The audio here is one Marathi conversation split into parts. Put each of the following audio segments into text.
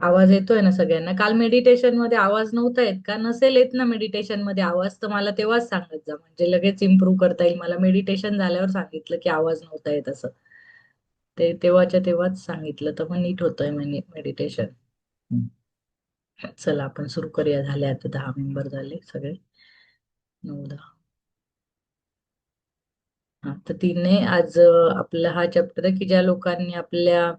आवाज येतोय ना सगळ्यांना? काल मेडिटेशन मध्ये आवाज नव्हता येत का? नसेल येत ना मेडिटेशन मध्ये आवाज, तर मला तेव्हाच सांगत जा, म्हणजे लगेच इम्प्रूव्ह करता येईल. मला मेडिटेशन झाल्यावर सांगितलं की आवाज नव्हता येत असं. ते तेव्हाच्या तेव्हाच सांगितलं तर मग नीट होतंय म्हणजे मेडिटेशन. चला आपण सुरू करूया. झाले आता 10 मेंबर झाले सगळे. 9 10. हा तर तिने आज आपला हा चॅप्टर आहे की ज्या लोकांनी आपल्या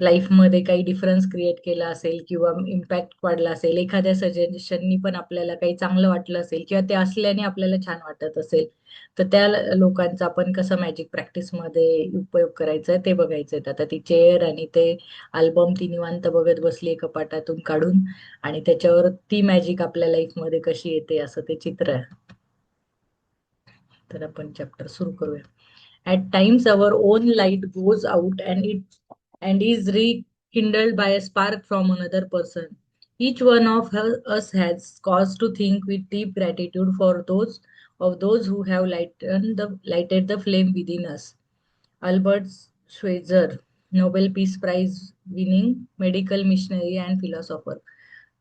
लाईफ मध्ये काही डिफरन्स क्रिएट केला असेल किंवा इम्पॅक्ट वाढला असेल, एखाद्या सजेशननी पण आपल्याला काही चांगलं वाटलं असेल किंवा ते असल्याने आपल्याला छान वाटत असेल, तर त्या लोकांचा आपण कसं मॅजिक प्रॅक्टिस मध्ये उपयोग करायचा आहे ते बघायचंय. आता ती चेअर आणि ते अल्बम ती निवांत बघत बसली कपाटातून काढून, आणि त्याच्यावर ती मॅजिक आपल्या लाईफ मध्ये कशी येते असं ते चित्र आहे. तर आपण चॅप्टर सुरू करूया. At times, our own light goes out and is rekindled by a spark from another person. Each one of us has cause to think with deep gratitude for those who have lighted the flame within us. Albert Schweitzer, Nobel Peace Prize winning medical missionary and philosopher.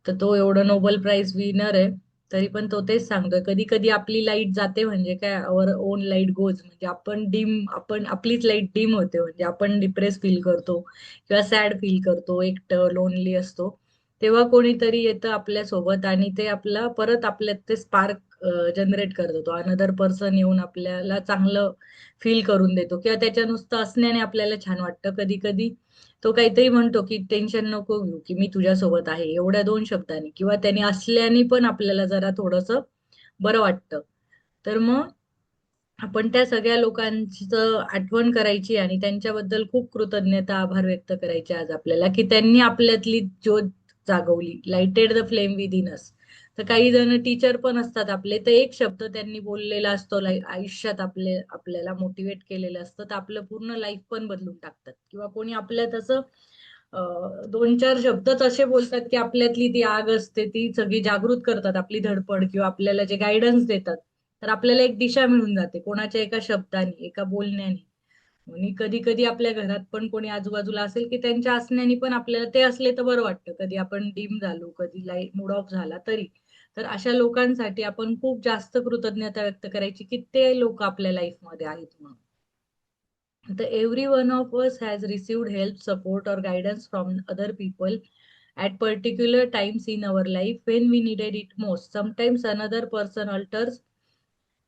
तर तो एवढं नोबेल प्राइज विनर आहे, तरी पण तो तेच सांगतोय, कधी कधी आपली लाईट जाते म्हणजे काय, आवर ओन लाईट गोज, म्हणजे आपण आपलीच लाईट डिम होते, म्हणजे आपण डिप्रेस फील करतो किंवा सॅड फील करतो, एकटं लोनली असतो. तेव्हा कोणीतरी येतं आपल्या सोबत आणि ते आपला परत आपल्यात ते स्पार्क जनरेट करत होतो. अनदर पर्सन येऊन आपल्याला चांगलं फील करून देतो किंवा त्याच्या नुसतं असण्याने आपल्याला छान वाटतं. कधी कधी तो काहीतरी म्हणतो की टेन्शन नको घेऊ, की मी तुझ्यासोबत आहे, एवढ्या 2 शब्दांनी किंवा त्याने असल्याने पण आपल्याला जरा थोडस बरं वाटतं. तर मग आपण त्या सगळ्या लोकांचं आठवण करायची आणि त्यांच्याबद्दल खूप कृतज्ञता, आभार व्यक्त करायचे आज आपल्याला, की त्यांनी आपल्यातली ज्योत जागवली, लाइटेड द फ्लेम विदिन अस. तर काही जण टीचर पण असतात आपले, तर एक शब्द त्यांनी बोललेला असतो आयुष्यात आपल्याला मोटिवेट केलेलं असतं, तर आपलं पूर्ण लाईफ पण बदलून टाकतात. किंवा कोणी आपल्यात असं 2 4 शब्दच असे बोलतात की आपल्यातली ती आग असते ती सगळी जागृत करतात आपली धडपड, किंवा आपल्याला जे गायडन्स देतात. तर आपल्याला एक दिशा मिळून जाते कोणाच्या एका शब्दाने, एका बोलण्याने. आणि कधी कधी आपल्या घरात पण कोणी आजूबाजूला असेल की त्यांच्या असण्याने पण आपल्याला ते असले तर बरं वाटतं, कधी आपण डिम झालो, कधी लाईट मूड ऑफ झाला तरी. तर अशा लोकांसाठी आपण खूप जास्त कृतज्ञता व्यक्त करायची की ते लोक आपल्या लाईफमध्ये आहेत म्हणून. The every one of us has received help, support, or guidance from other people at particular times in our life when we needed it most. Sometimes another person alters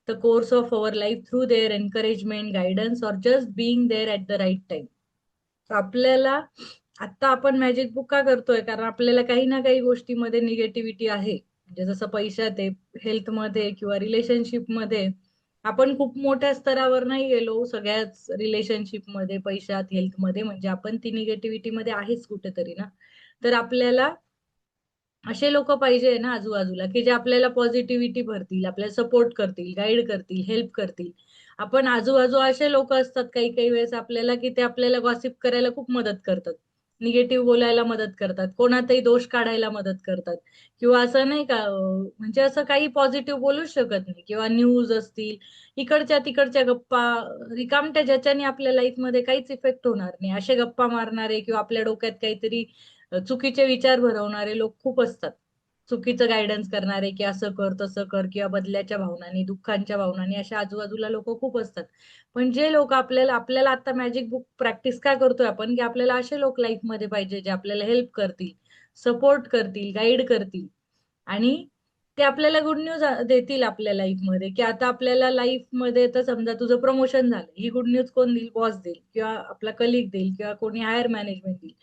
the course of our life through their encouragement, guidance, or just being there at the right time. तर आपल्याला आता आपण मॅजिक बुक का करतोय? कारण आपल्याला काही ना काही गोष्टीमध्ये निगेटिव्हिटी आहे, म्हणजे जसं पैशात आहे, हेल्थमध्ये किंवा रिलेशनशिपमध्ये. आपण खूप मोठ्या स्तरावर नाही गेलो सगळ्याच रिलेशनशिपमध्ये, पैशात, हेल्थमध्ये, म्हणजे आपण ती निगेटिव्हिटी मध्ये आहेच कुठेतरी ना. तर आपल्याला असे लोक पाहिजे ना आजूबाजूला, की जे आपल्याला पॉझिटिव्हिटी भरतील, आपल्याला सपोर्ट करतील, गाईड करतील, हेल्प करतील. आपण आजूबाजू असे लोक असतात काही काही वेळेस आपल्याला, की ते आपल्याला गॉसिप करायला खूप मदत करतात, निगेटिव्ह बोलायला मदत करतात, कोणातही दोष काढायला मदत करतात. किंवा असं नाही का, म्हणजे असं काही पॉझिटिव्ह बोलूच शकत नाही, किंवा न्यूज असतील, इकडच्या तिकडच्या गप्पा रिकामट्या, ज्याच्याने आपल्या लाईफमध्ये काहीच इफेक्ट होणार नाही, असे गप्पा मारणारे किंवा आपल्या डोक्यात काहीतरी चुकीचे विचार भरवणारे लोक खूप असतात. चुकीचं गायडन्स करणारे, की असं कर तसं कर, किंवा बदल्याच्या भावनांनी, दुःखांच्या भावनांनी अशा आजूबाजूला लोक खूप असतात. पण जे लोक आपल्याला आपल्याला आता मॅजिक बुक प्रॅक्टिस का करतोय आपण, की आपल्याला असे लोक लाईफमध्ये पाहिजे जे आपल्याला हेल्प करतील, सपोर्ट करतील, गाईड करतील. आणि ते आपल्याला गुड न्यूज देतील आपल्या लाईफमध्ये, की आता आपल्याला लाईफमध्ये, तर समजा तुझं प्रमोशन झालं, ही गुड न्यूज कोण देईल? बॉस देईल, किंवा आपला कलिग देईल, किंवा कोणी हायर मॅनेजमेंट देईल,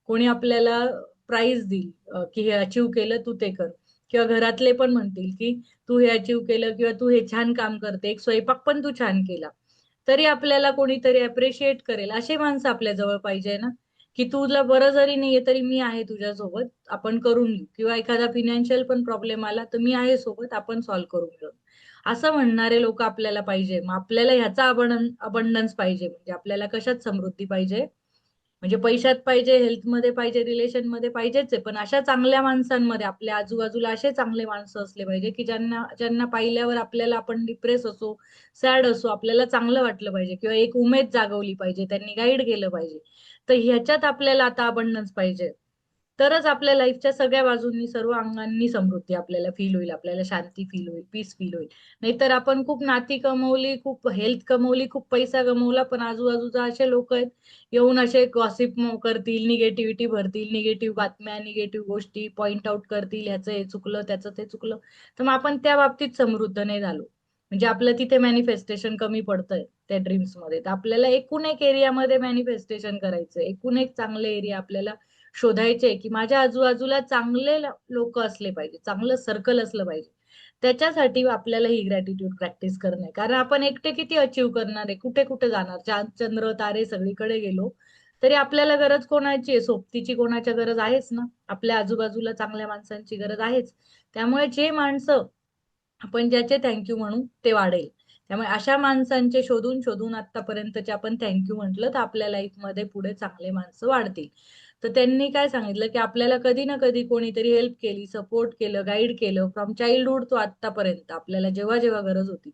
कोणी आपल्याला प्राइज देईल, की हे अचीव केलं तू ते कर. किंवा घरातले पण म्हणतील की तू हे अचीव केलं, किंवा तू हे छान काम करते, एक स्वयंपाक पण तू छान केला, तरी आपल्याला कोणीतरी अप्रिशिएट करेल. अशी माणसं आपल्या जवळ पाहिजे ना, की तुला बरं जरी नाहीये तरी मी आहे तुझ्यासोबत, आपण करून घेऊ. किंवा एखादा फिनान्शियल पण प्रॉब्लेम आला तर मी आहे सोबत, आपण सॉल्व्ह करून घेऊ. असं म्हणणारे लोक आपल्याला पाहिजे. मग आपल्याला ह्याचा अबंडन्स पाहिजे, म्हणजे आपल्याला कशात समृद्धी पाहिजे? म्हणजे पैशात पाहिजे, हेल्थमध्ये पाहिजे, रिलेशनमध्ये पाहिजेच आहे, पण अशा चांगल्या माणसांमध्ये आपल्या आजूबाजूला असे चांगले माणसं असले पाहिजे, की ज्यांना ज्यांना पाहिल्यावर आपल्याला, आपण डिप्रेस असो, सॅड असो, आपल्याला चांगलं वाटलं पाहिजे, किंवा एक उमेद जागवली पाहिजे, त्यांनी गाईड केलं पाहिजे. तर ह्याच्यात आपल्याला आता अबंडन्स पाहिजे. तरच आपल्या लाईफच्या सगळ्या बाजूंनी सर्व अंगांनी समृद्धी आपल्याला फील होईल, आपल्याला शांती फील होईल, पीस फील होईल. नाहीतर आपण खूप नाती कमवली, खूप हेल्थ कमवली, खूप पैसा कमवला, पण आजूबाजूचा असे लोक आहेत येऊन असे गॉसिप करतील, निगेटिव्हिटी भरतील, निगेटिव्ह बातम्या, निगेटिव्ह गोष्टी पॉइंट आउट करतील, ह्याचं हे चुकलं, त्याचं ते चुकलं. तर मग आपण त्या बाबतीत समृद्ध नाही झालो. म्हणजे आपलं तिथे मॅनिफेस्टेशन कमी पडतंय त्या ड्रीम्स मध्ये. तर आपल्याला एकूण एक एरियामध्ये मॅनिफेस्टेशन करायचं, एकूण एक चांगले एरिया आपल्याला शोधायचे, की माझ्या आजूबाजूला चांगले लोक असले पाहिजे, चांगलं सर्कल असलं पाहिजे. त्याच्यासाठी आपल्याला ही ग्रॅटिट्यूड प्रॅक्टिस करणं आहे. कारण आपण एकटे किती अचीव्ह करणार आहे, कुठे कुठे जाणार, चांद चंद्र तारे सगळीकडे गेलो तरी आपल्याला गरज कोणाची आहे, सोबतीची कोणाच्या गरज आहेच ना. आपल्या आजूबाजूला चांगल्या माणसांची गरज आहेच. त्यामुळे जे माणसं आपण ज्याचे थँक्यू म्हणू ते वाढेल. त्यामुळे अशा माणसांचे शोधून शोधून आतापर्यंतचे आपण थँक्यू म्हटलं तर आपल्या लाईफमध्ये पुढे चांगले माणसं वाढतील. तर त्यांनी काय सांगितलं, की आपल्याला कधी ना कधी कोणीतरी हेल्प केली, सपोर्ट केलं, गाईड केलं फ्रॉम चाइल्डहुड तो आतापर्यंत, आपल्याला जेव्हा जेव्हा गरज होती.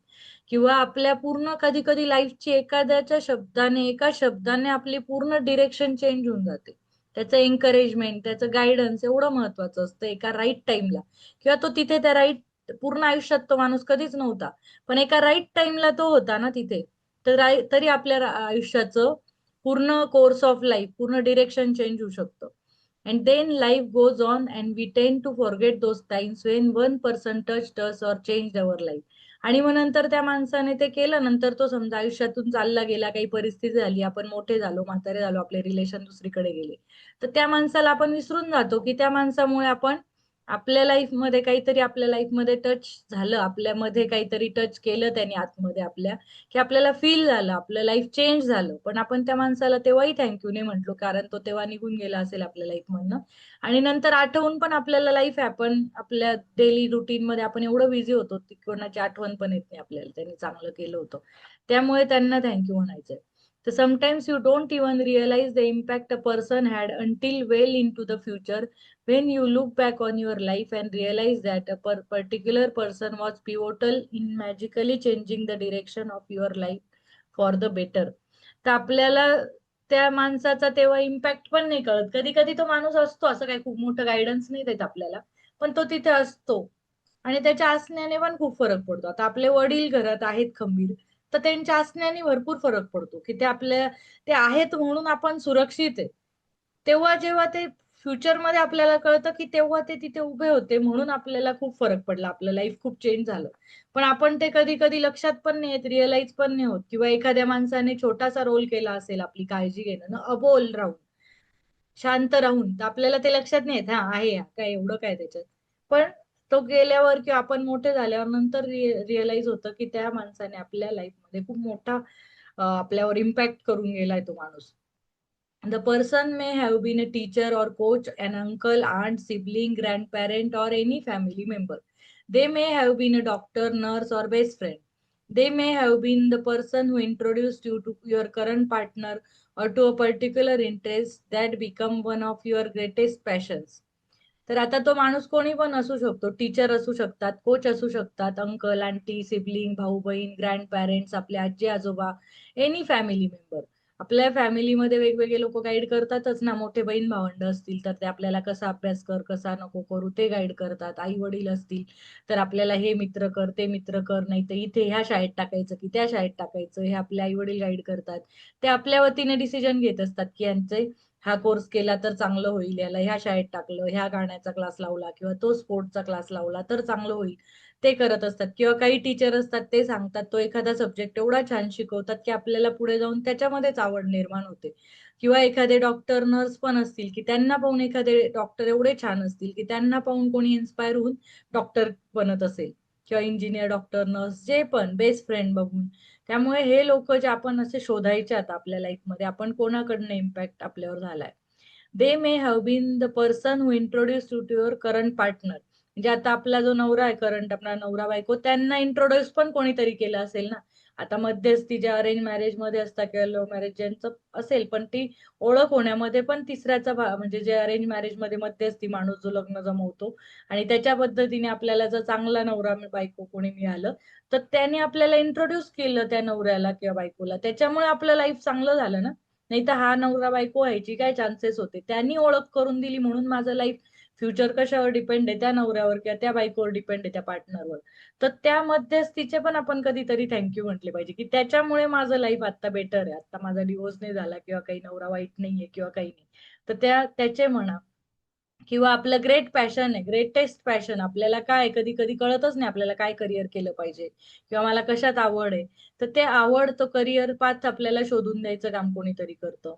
किंवा आपल्या पूर्ण कधी कधी लाईफची एखाद्याच्या शब्दाने, एका शब्दाने आपली पूर्ण डिरेक्शन चेंज होऊन जाते. त्याचं एन्करेजमेंट, त्याचं गायडन्स एवढं महत्वाचं असतं एका राईट टाइमला. किंवा तो तिथे त्या राईट, पूर्ण आयुष्यात तो माणूस कधीच नव्हता, पण एका राईट टाइमला तो होता ना तिथे. तर तरी आपल्या आयुष्याचं पूर्ण कोर्स ऑफ लाईफ, पूर्ण डिरेक्शन चेंज होऊ शकतं. And then life goes on and we tend to forget those times when one person touch us or change our life. आणि मग नंतर त्या माणसाने ते केलं, नंतर तो समजा आयुष्यातून चालला गेला, काही परिस्थिती झाली, आपण मोठे झालो, म्हातारे झालो, आपले रिलेशन दुसरीकडे गेले, तर त्या माणसाला आपण विसरून जातो, की त्या माणसामुळे आपण आपल्या लाईफमध्ये काहीतरी, आपल्या लाईफमध्ये टच झालं, आपल्यामध्ये काहीतरी टच केलं त्याने आतमध्ये आपल्या, की आपल्याला फील झालं, आपलं लाईफ चेंज झालं. पण आपण त्या माणसाला तेव्हाही थँक्यू नाही म्हटलो, कारण तो तेव्हा निघून गेला असेल आपल्या लाईफ मधनं. आणि नंतर आठवून पण आपल्याला लाईफ, आपण आपल्या डेली रुटीन मध्ये आपण एवढं बिझी होतो की कोणाची आठवण पण येत नाही आपल्याला, त्यांनी चांगलं केलं होतं. त्यामुळे त्यांना थँक्यू म्हणायचंय. तर sometimes you don't even realise the impact a person had until well into the future, when you look back on your life and realize that a particular person was pivotal in magically changing the direction of your life for the better. तर आपल्याला त्या माणसाचा तेव्हा इम्पॅक्ट पण नाही कळत. कधी कधी तो माणूस असतो, असं काही खूप मोठं गायडन्स नाही देत आपल्याला, पण तो तिथे असतो. आणि त्याच्या असण्याने पण खूप फरक पडतो. आता आपले वडील घरात आहेत खंबीर, तर त्यांच्या असण्याने भरपूर फरक पडतो, की ते आपल्या, ते आहेत म्हणून आपण सुरक्षित आहे. तेव्हा जेव्हा ते फ्युचरमध्ये आपल्याला कळतं, की तेव्हा ते तिथे उभे होते म्हणून आपल्याला खूप फरक पडला, आपलं लाईफ खूप चेंज झालं. पण आपण ते कधी कधी लक्षात पण नाही येत, रिअलाइज पण नाही होत. किंवा एखाद्या माणसाने छोटासा रोल केला असेल आपली काळजी घेणं ना, अबोल राहून, शांत राहून, तर आपल्याला ते लक्षात नाही येत, हा आहे, काय एवढं काय त्याच्यात. पण तो गेल्यावर किंवा आपण मोठे झाल्यावर नंतर रिअलाइज होतं, की त्या माणसाने आपल्या लाईफमध्ये खूप मोठा आपल्यावर इम्पॅक्ट करून गेलाय तो माणूस. The person may have been a teacher or coach, an uncle, aunt, sibling, grandparent, or any family member. They may have been a doctor, nurse, or best friend. They may have been the person who introduced you to your current partner or to a particular interest that become one of your greatest passions. तर आता तो माणूस कोणी पण असू शकतो, टीचर असू शकतात, कोच असू शकतात, अंकल आंटी, सिबलिंग, भाऊ बहीण, ग्रँड पॅरेंट्स, आपले आजी आजोबा, एनी फॅमिली मेंबर. आपल्या फॅमिलीमध्ये वेगवेगळे लोक गाईड करतातच ना. मोठे बहीण भावंड असतील तर ते आपल्याला कसा अभ्यास कर, कसा नको करू ते गाईड करतात. आई वडील असतील तर आपल्याला हे मित्र कर, ते मित्र कर, नाही तर इथे ह्या शाळेत टाकायचं की त्या शाळेत टाकायचं, हे आपले आई वडील गाईड करतात. ते आपल्या वतीने डिसिजन घेत असतात, की यांचे हा कोर्स केला तर चांगलं होईल, याला ह्या शाळेत टाकलं, ह्या गाण्याचा क्लास लावला किंवा तो स्पोर्टचा क्लास लावला तर चांगलं होईल, ते करत असतात. किंवा काही टीचर असतात, ते सांगतात, तो एखादा सब्जेक्ट एवढा छान शिकवतात की आपल्याला पुढे जाऊन त्याच्यामध्येच आवड निर्माण होते. किंवा एखादे डॉक्टर नर्स पण असतील, की त्यांना पाहून, एखादे डॉक्टर एवढे छान असतील की त्यांना पाहून कोणी इन्स्पायर होऊन डॉक्टर बनत असेल. किंवा इंजिनियर, डॉक्टर, नर्स, जे पण बेस्ट फ्रेंड बघून. त्यामुळे हे लोक जे आपण असे शोधायचे आता आपल्या लाईफमध्ये, आपण कोणाकडनं इम्पॅक्ट आपल्यावर झालाय. They may have been the person who introduce you to your current partner. म्हणजे आता आपला जो नवरा आहे, करंट आपला नवरा बायको, त्यांना इंट्रोड्यूस पण कोणीतरी केलं असेल ना. आता मध्यस्थी ज्या अरेंज मॅरेज मध्ये असतात किंवा लव्ह मॅरेज ज्यांचं असेल, पण ती ओळख होण्यामध्ये पण तिसऱ्याचा भाग, म्हणजे जे अरेंज मॅरेज मध्ये मध्यस्थी माणूस जो लग्न जमवतो आणि त्याच्या पद्धतीने आपल्याला जर चांगला नवरा बायको कोणी मिळालं, तर त्याने आपल्याला इंट्रोड्यूस केलं त्या नवऱ्याला किंवा बायकोला, त्याच्यामुळे आपलं लाईफ चांगलं झालं ना. नाही तर हा नवरा बायको व्हायची काय चान्सेस होते. त्यांनी ओळख करून दिली म्हणून माझं लाईफ फ्युचर कशावर डिपेंड आहे, त्या नवऱ्यावर किंवा त्या बायकोवर डिपेंड आहे, त्या पार्टनरवर. तर त्या मध्यस्थीचे पण आपण कधीतरी थँक्यू म्हटले पाहिजे, की त्याच्यामुळे माझं लाईफ आता बेटर आहे. आता माझा डिवोर्स नाही झाला किंवा काही नवरा वाईट नाहीये किंवा काही नाही. तर त्याचे म्हणा, किंवा आपलं ग्रेट पॅशन आहे, ग्रेटेस्ट पॅशन आपल्याला काय कधी कधी कळतच नाही आपल्याला काय करिअर केलं पाहिजे किंवा मला कशात आवड आहे. तर ते आवड तो करिअर पाथ आपल्याला शोधून द्यायचं काम कोणीतरी करतं.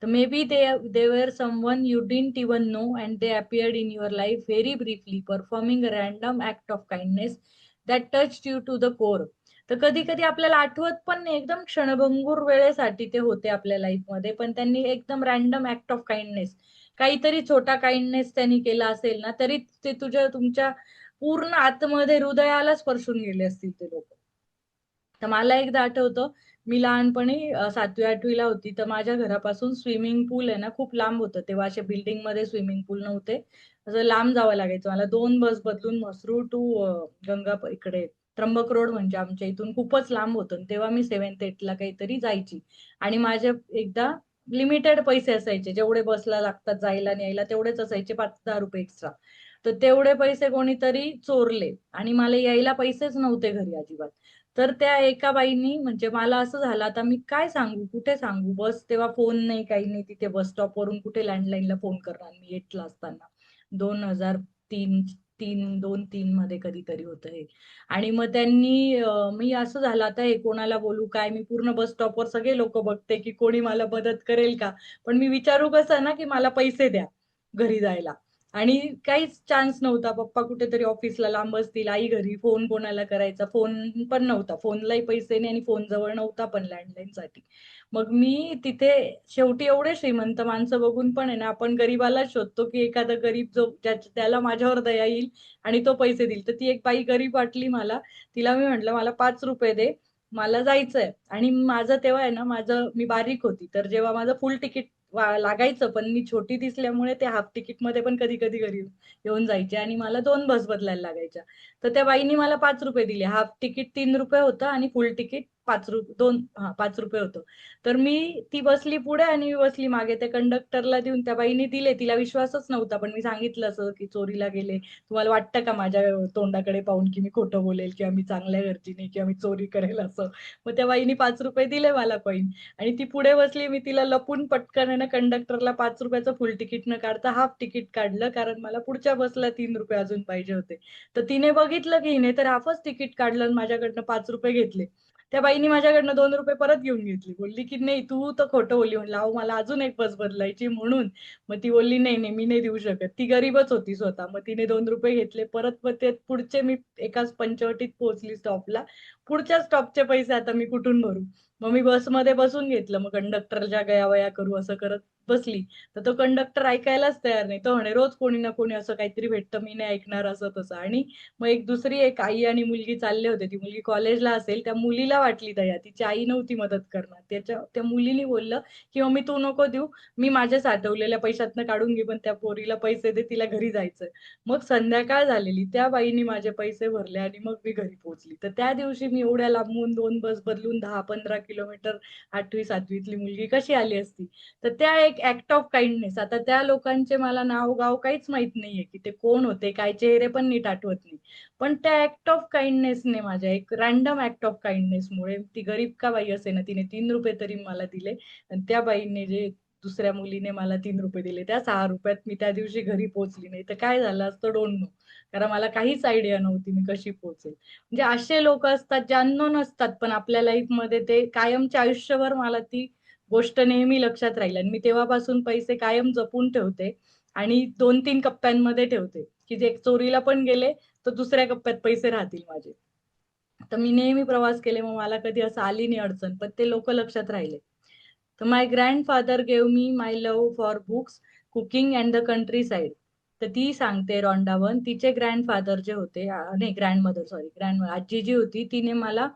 तर may be they were someone you didn't even know and they appeared in your life very briefly performing a random act of kindness that touch you to the core. तर कधी कधी आपल्याला आठवत पण नाही, एकदम क्षणभंगूर वेळेसाठी ते होते आपल्या लाईफमध्ये, पण त्यांनी एकदम रॅन्डम ऍक्ट ऑफ काइंडनेस, काहीतरी छोटा काइंडनेस त्यांनी केला असेल ना, तरी ते तुमच्या पूर्ण आतमध्ये हृदयाला स्पर्शून गेले असतील ते लोक. तर मला एकदा आठवतं, मी लहानपणी 7वी-8वीला होती, तर माझ्या घरापासून स्विमिंग पूल आहे ना खूप लांब होतं. तेव्हा असे बिल्डिंग मध्ये स्विमिंग पूल नव्हते. असं लांब जावं लागायचं मला, 2 बस बदलून म्हसरूळ टू गंगा इकडे त्र्यंबक रोड, म्हणजे आमच्या इथून खूपच लांब होतं. आणि तेव्हा मी 7th-8th ला काहीतरी जायची. आणि माझे एकदा लिमिटेड पैसे असायचे, जेवढे बसला लागतात जायला आणि यायला तेवढेच असायचे, 5-10 रुपये एक्स्ट्रा. तर तेवढे पैसे कोणीतरी चोरले आणि मला यायला पैसेच नव्हते घरी अजिबात. तर त्या एका बाईनी, म्हणजे मला असं झालं आता मी काय सांगू, कुठे सांगू, बस तेव्हा फोन नाही काही नाही, तिथे बस स्टॉप वरून कुठे लँडलाईनला फोन करणार मी 8ला असताना. 2003, 2-3 मध्ये कधीतरी होतं हे. आणि मग त्यांनी मी असं झालं आता हे कोणाला बोलू काय, मी पूर्ण बस स्टॉपवर सगळे लोक बघते की कोणी मला मदत करेल का. पण मी विचारू कसं ना, की मला पैसे द्या घरी जायला. आणि काहीच चान्स नव्हता, पप्पा कुठेतरी ऑफिसला लांब असतील, आई घरी, फोन कोणाला करायचा, फोन पण नव्हता, फोनलाही पैसे नाही आणि फोन जवळ नव्हता पण लँडलाईन साठी. मग मी तिथे शेवटी एवढे श्रीमंत माणसं बघून पण आहे ना, आपण गरीबाला शोधतो की एखादा गरीब जो त्याला माझ्यावर दया येईल आणि तो पैसे देईल. तर ती एक बाई गरीब वाटली मला. तिला मी म्हंटल मला 5 रुपये दे, मला जायचंय. आणि माझं तेव्हा आहे ना, मी बारीक होती, तर जेव्हा माझं फुल तिकीट लागायचं, पण मी छोटी दिसल्यामुळे ते हाफ तिकीट मध्ये पण कधी कधी घरी येऊन जायचे आणि मला 2 बस बदलायला लागायच्या. तर त्या बाईनी मला 5 रुपये दिले. हाफ तिकीट 3 रुपये होतं आणि फुल तिकीट 5 रुपये, 5 रुपये होतं. तर ती बसली पुढे आणि मी बसली मागे. त्या कंडक्टरला देऊन त्या बाईनी दिले, तिला विश्वासच नव्हता, पण मी सांगितलं असं की चोरीला गेले, तुम्हाला वाटतं का माझ्या तोंडाकडे पाहून की मी खोटं बोलेल किंवा मी चांगल्या घरची नाही किंवा मी चोरी करेल असं. मग त्या बाईनी 5 रुपये दिले मला कॉईन. आणि ती पुढे बसली, मी तिला लपून पटकन आहे ना कंडक्टरला 5 रुपयाचं फुल तिकीट न काढता हाफ तिकीट काढलं, कारण मला पुढच्या बसला 3 रुपये अजून पाहिजे होते. तर तिने बघितलं की हिने तर हाफच तिकीट काढलं आणि माझ्याकडनं 5 रुपये घेतले. त्या बाईनी माझ्याकडनं 2 रुपये परत घेऊन घेतली, बोलली की नाही तू तर खोटं बोलली. म्हणलं अहो मला अजून एक बस बदलायची म्हणून. मग ती बोलली नाही नाही मी नाही देऊ शकत, ती गरीबच होती स्वतः. मग तिने 2 रुपये घेतले परत. मग ते पुढचे मी एकाच पंचवटीत पोहोचली स्टॉपला. पुढच्या स्टॉपचे पैसे आता मी कुठून भरू. मग मी बसमध्ये बसून घेतलं, मग कंडक्टरच्या गयावया करू असं करत बसली. तर तो कंडक्टर ऐकायलाच तयार नाही, तो म्हणे रोज कोणी ना कोणी असं काहीतरी भेटतं, मी नाही ऐकणार असं तसं. आणि मग एक आई आणि मुलगी चालले होते, ती मुलगी कॉलेजला असेल, त्या मुलीला वाटली दया, तिची आई नव्हती मदत करणार. त्या मुलीने बोललं की मम्मी तू नको देऊ, मी माझ्या साठवलेल्या पैशातनं काढून घे, पण त्या पोरीला पैसे दे, तिला घरी जायचंय. मग संध्याकाळ झालेली, त्या बाईनी माझे पैसे भरले आणि मग मी घरी पोहोचली. तर त्या दिवशी मी एवढ्या लांबून 2 बस बदलून 10-15 किलोमीटर 8वी-7वीतली मुलगी कशी आली असती. तर त्या एक ऍक्ट ऑफ काइंडनेस. आता त्या लोकांचे मला नाव गाव काहीच माहित नाहीये की ते कोण होते, काय चेहरे पण नीट आठवत नाही. पण त्या ऍक्ट ऑफ काइंडनेसने, माझ्या एक रॅन्डम ऍक्ट ऑफ काइंडनेसमुळे, ती गरीब का बाई असे ना, तिने 3 रुपये तरी मला दिले. आणि त्या बाईने जे दुसऱ्या मुलीने मला 3 रुपये दिले, त्या 6 रुपयात मी त्या दिवशी घरी पोहोचली. नाही तर काय झालं असतं डोंट नो, कारण मला काहीच आयडिया नव्हती मी कशी पोहोचेल. म्हणजे असे लोक असतात जे अननोन असतात, पण आपल्या लाईफमध्ये ते कायमच्या आयुष्यभर मला ती गोष्ट नेहमी लक्षात राहील. आणि मी तेव्हापासून पैसे कायम जपून ठेवते आणि 2-3 कप्प्यांमध्ये ठेवते, की जे चोरीला पण गेले तर दुसऱ्या कप्प्यात पैसे राहतील माझे. तर मी नेहमी प्रवास केले, मग मला कधी असं आली नाही अडचण, पण ते लोक लक्षात राहिले. तर my grandfather gave me my love for books, cooking and the countryside. तर ती सांगते रॉन्डावन, तिचे ग्रँडफादर जे होते, नाही ग्रँडमदर, सॉरी, आजी जी होती तिने मला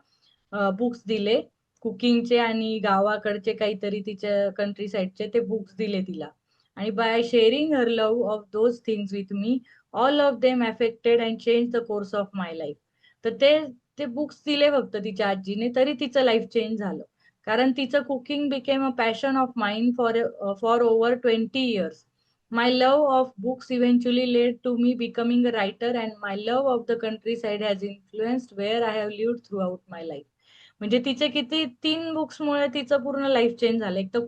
बुक्स दिले कुकिंगचे आणि गावाकडचे काहीतरी तिच्या कंट्री साईडचे ते बुक्स दिले तिला. आणि by sharing her love of those things with me, all of them affected and change the course of my life. तर ते ते बुक्स दिले फक्त तिच्या आजीने, तरी तिचं लाईफ चेंज झालं. कारण तिचं cooking became a passion of mind for over 20 years. My love of books eventually led to me becoming a writer, and my love of the countryside has influenced where I have lived throughout my life. म्हणजे तिचे किती 3 बुक्समुळे तिचं पूर्ण लाईफ चेंज झालं. एक तर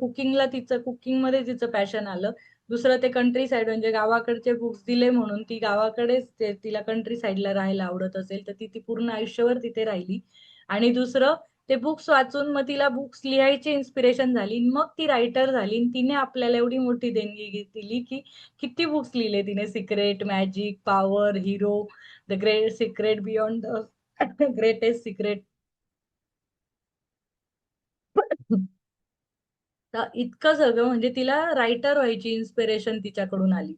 कुकिंगमध्ये तिचं पॅशन आलं. दुसरं ते कंट्री साईड म्हणजे गावाकडचे बुक्स दिले म्हणून ती गावाकडेच तिला कंट्री साईडला राहायला आवडत असेल तर ती ती पूर्ण आयुष्यभर तिथे राहिली. आणि दुसरं ते बुक्स वाचून मग तिला बुक्स लिहायची इन्स्पिरेशन झाली. मग ती रायटर झाली आणि तिने आपल्याला एवढी मोठी देणगी दिली की किती बुक्स लिहिले तिने. Secret, magic, power, hero, the great secret, beyond the greatest secret. तर इतकं सगळं म्हणजे तिला रायटर व्हायची इन्स्पिरेशन तिच्याकडून आली.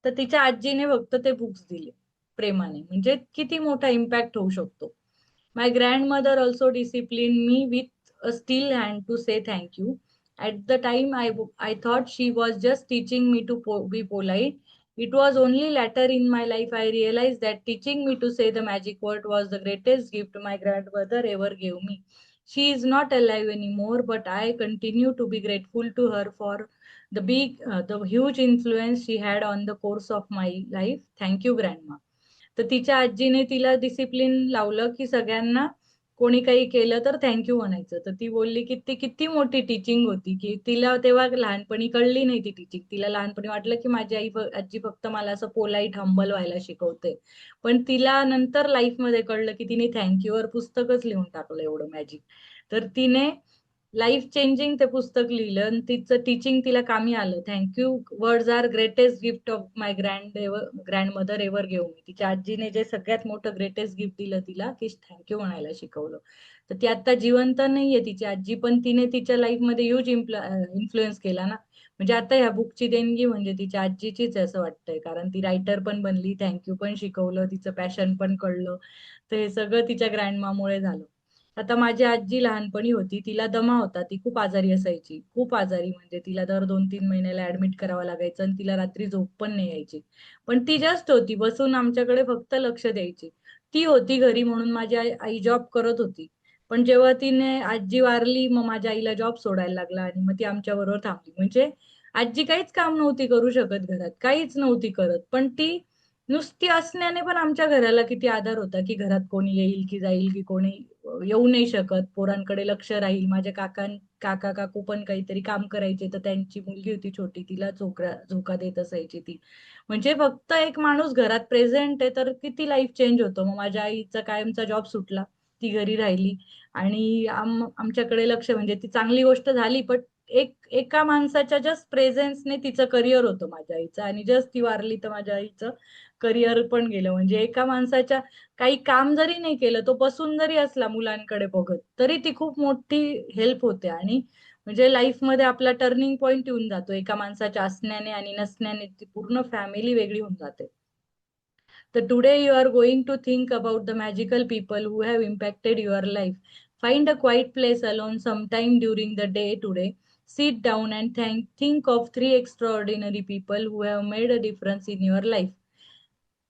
तर तिच्या आजीने फक्त ते बुक्स दिले प्रेमाने. म्हणजे किती मोठा इम्पॅक्ट होऊ शकतो. My grandmother also discipline me with a steel hand to say thank you. At the time, I thought she was just teaching me to be polite. It was only later in my life I realized that teaching me to say the magic word was the greatest gift my grandmother ever gave me. She is not alive anymore, but I continue to be grateful to her for the huge influence she had on the course of my life. Thank you, grandma. तर तिच्या आजीने तिला डिसिप्लिन लावलं की सगळ्यांना कोणी काही केलं तर थँक्यू म्हणायचं. तर ती बोलली की ती किती मोठी टीचिंग होती की तिला तेव्हा लहानपणी कळली नाही ती टीचिंग. तिला लहानपणी वाटलं की माझी आजी फक्त मला असं पोलाईट हंबल व्हायला शिकवते. पण तिला नंतर लाईफमध्ये कळलं की तिने थँक्यूवर पुस्तकच लिहून टाकलं एवढं मॅजिक. तर तिने लाईफ चेंजिंग ते पुस्तक लिहिलं आणि तिचं टीचिंग तिला कामी आलं. Thank you words are greatest gift of my grandmother ever give me. तिच्या आजीने जे सगळ्यात मोठं ग्रेटेस्ट गिफ्ट दिलं तिला की थँक्यू म्हणायला शिकवलं. तर ती आता जिवंत नाहीये तिची आजी, पण तिने तिच्या लाईफमध्ये ह्यूज इन्फ्लुएन्स केला ना. म्हणजे आता ह्या बुकची देणगी म्हणजे तिच्या आजीचीच आहे असं वाटतंय. कारण ती रायटर पण बनली, थँक्यू पण शिकवलं, तिचं पॅशन पण कळलं. तर हे सगळं तिच्या ग्रँडमामुळे झालं. आता माझी आजी लहानपणी होती, तिला दमा होता, ती खूप आजारी असायची. खूप आजारी म्हणजे तिला दर 2-3 महिन्याला ऍडमिट करावं लागायचं आणि तिला रात्री झोप पण नाही यायची. पण ती जस्ट होती, बसून आमच्याकडे फक्त लक्ष द्यायची. ती होती घरी म्हणून माझी आई आई जॉब करत होती. पण जेव्हा तिने आजी वारली मग माझ्या आईला जॉब सोडायला लागला आणि मग ती आमच्या बरोबर थांबली. म्हणजे आजी काहीच काम नव्हती करू शकत घरात, काहीच नव्हती करत. पण ती नुसती असण्याने पण आमच्या घराला किती आधार होता की घरात कोणी येईल की जाईल की कोणी येऊ नाही शकत, पोरांकडे लक्ष राहील. माझे काका काकू पण काहीतरी काम करायचे तर त्यांची मुलगी होती छोटी, तिला झोका देत असायची ती. म्हणजे फक्त एक माणूस घरात प्रेझेंट आहे तर किती लाईफ चेंज होतो. मग माझ्या आईचा कायमचा जॉब सुटला, ती घरी राहिली आणि आमच्याकडे लक्ष म्हणजे ती चांगली गोष्ट झाली. पण एका माणसाच्या जस्ट प्रेझेन्सने तिचं करिअर होतं माझ्या आईचं, आणि जस्ट ती वारली तर माझ्या आईचं करिअर पण गेलं. म्हणजे एका माणसाच्या काही काम जरी नाही केलं, तो बसून जरी असला मुलांकडे बघत, तरी ती खूप मोठी हेल्प होते. आणि म्हणजे लाईफमध्ये आपला टर्निंग पॉइंट येऊन जातो एका माणसाच्या असण्याने आणि नसण्याने. ती पूर्ण फॅमिली वेगळी होऊन जाते. तर today you are going to think about the magical people who have impacted your life. Find a quiet place alone sometime during the day today. Sit down and think of 3 extraordinary people who have made a difference in your life.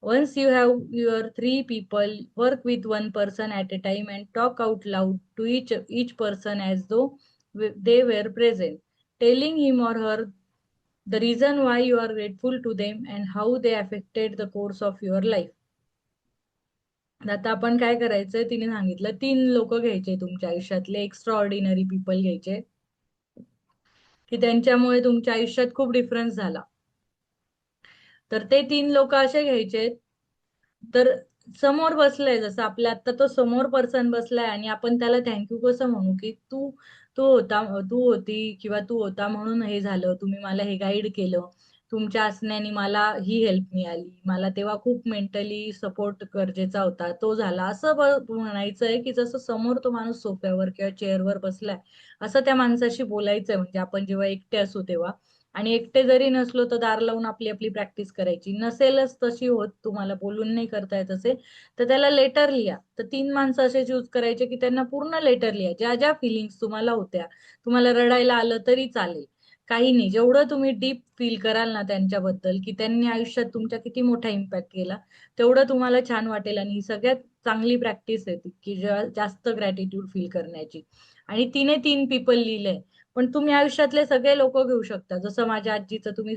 Once you have your 3 people, work with one person at a time and talk out loud to each person as though they were present, telling him or her the reason why you are grateful to them and how they affected the course of your life. आता आपण काय करायचंय, तिने सांगितलं 3 लोक घ्यायचे तुमच्या आयुष्यातले, एक्स्ट्रा ऑर्डिनरी पीपल घ्यायचे की त्यांच्यामुळे तुमच्या आयुष्यात खूप डिफरन्स झाला. तर ते 3 लोक असे घ्यायचे. तर समोर बसलाय, जसं आपल्या आता तो समोर पर्सन बसलाय आणि आपण त्याला थँक्यू कसं म्हणू की तू होती किंवा तू होता म्हणून हे झालं, तुम्ही मला हे गाईड केलं, तुमच्या असण्याने मला ही हेल्प मिळाली, मला तेव्हा खूप मेंटली सपोर्ट गरजेचा होता, तो झाला. असं म्हणायचंय की जसं समोर तो माणूस सोफ्यावर किंवा चेअरवर बसलाय असं त्या माणसाशी बोलायचंय. म्हणजे आपण जेव्हा एकटे असू तेव्हा, आणि एकटे जरी नसलो तर दार लावून आपली आपली प्रॅक्टिस करायची. नसेलच तशी होत, तुम्हाला बोलून नाही करता येत असे, तर त्याला लेटर लिहा. तर 3 माणसं असे चूज करायचे की त्यांना पूर्ण लेटर लिहा, ज्या ज्या फिलिंग्स तुम्हाला होत्या. तुम्हाला रडायला आलं तरी चालेल, काही नाही. जेवढं तुम्ही डीप फील कराल ना त्यांच्याबद्दल की त्यांनी आयुष्यात तुमच्या किती मोठा इम्पॅक्ट केला, तेवढं तुम्हाला छान वाटेल. आणि ही सगळ्यात चांगली प्रॅक्टिस आहे ती की जास्त ग्रॅटिट्यूड फील करण्याची. आणि तिने 3 पेपर लिहिले. पण तुम्ही आयुष्यातले सगळे लोक घेऊ शकता. जसं माझ्या आजीचं तुम्ही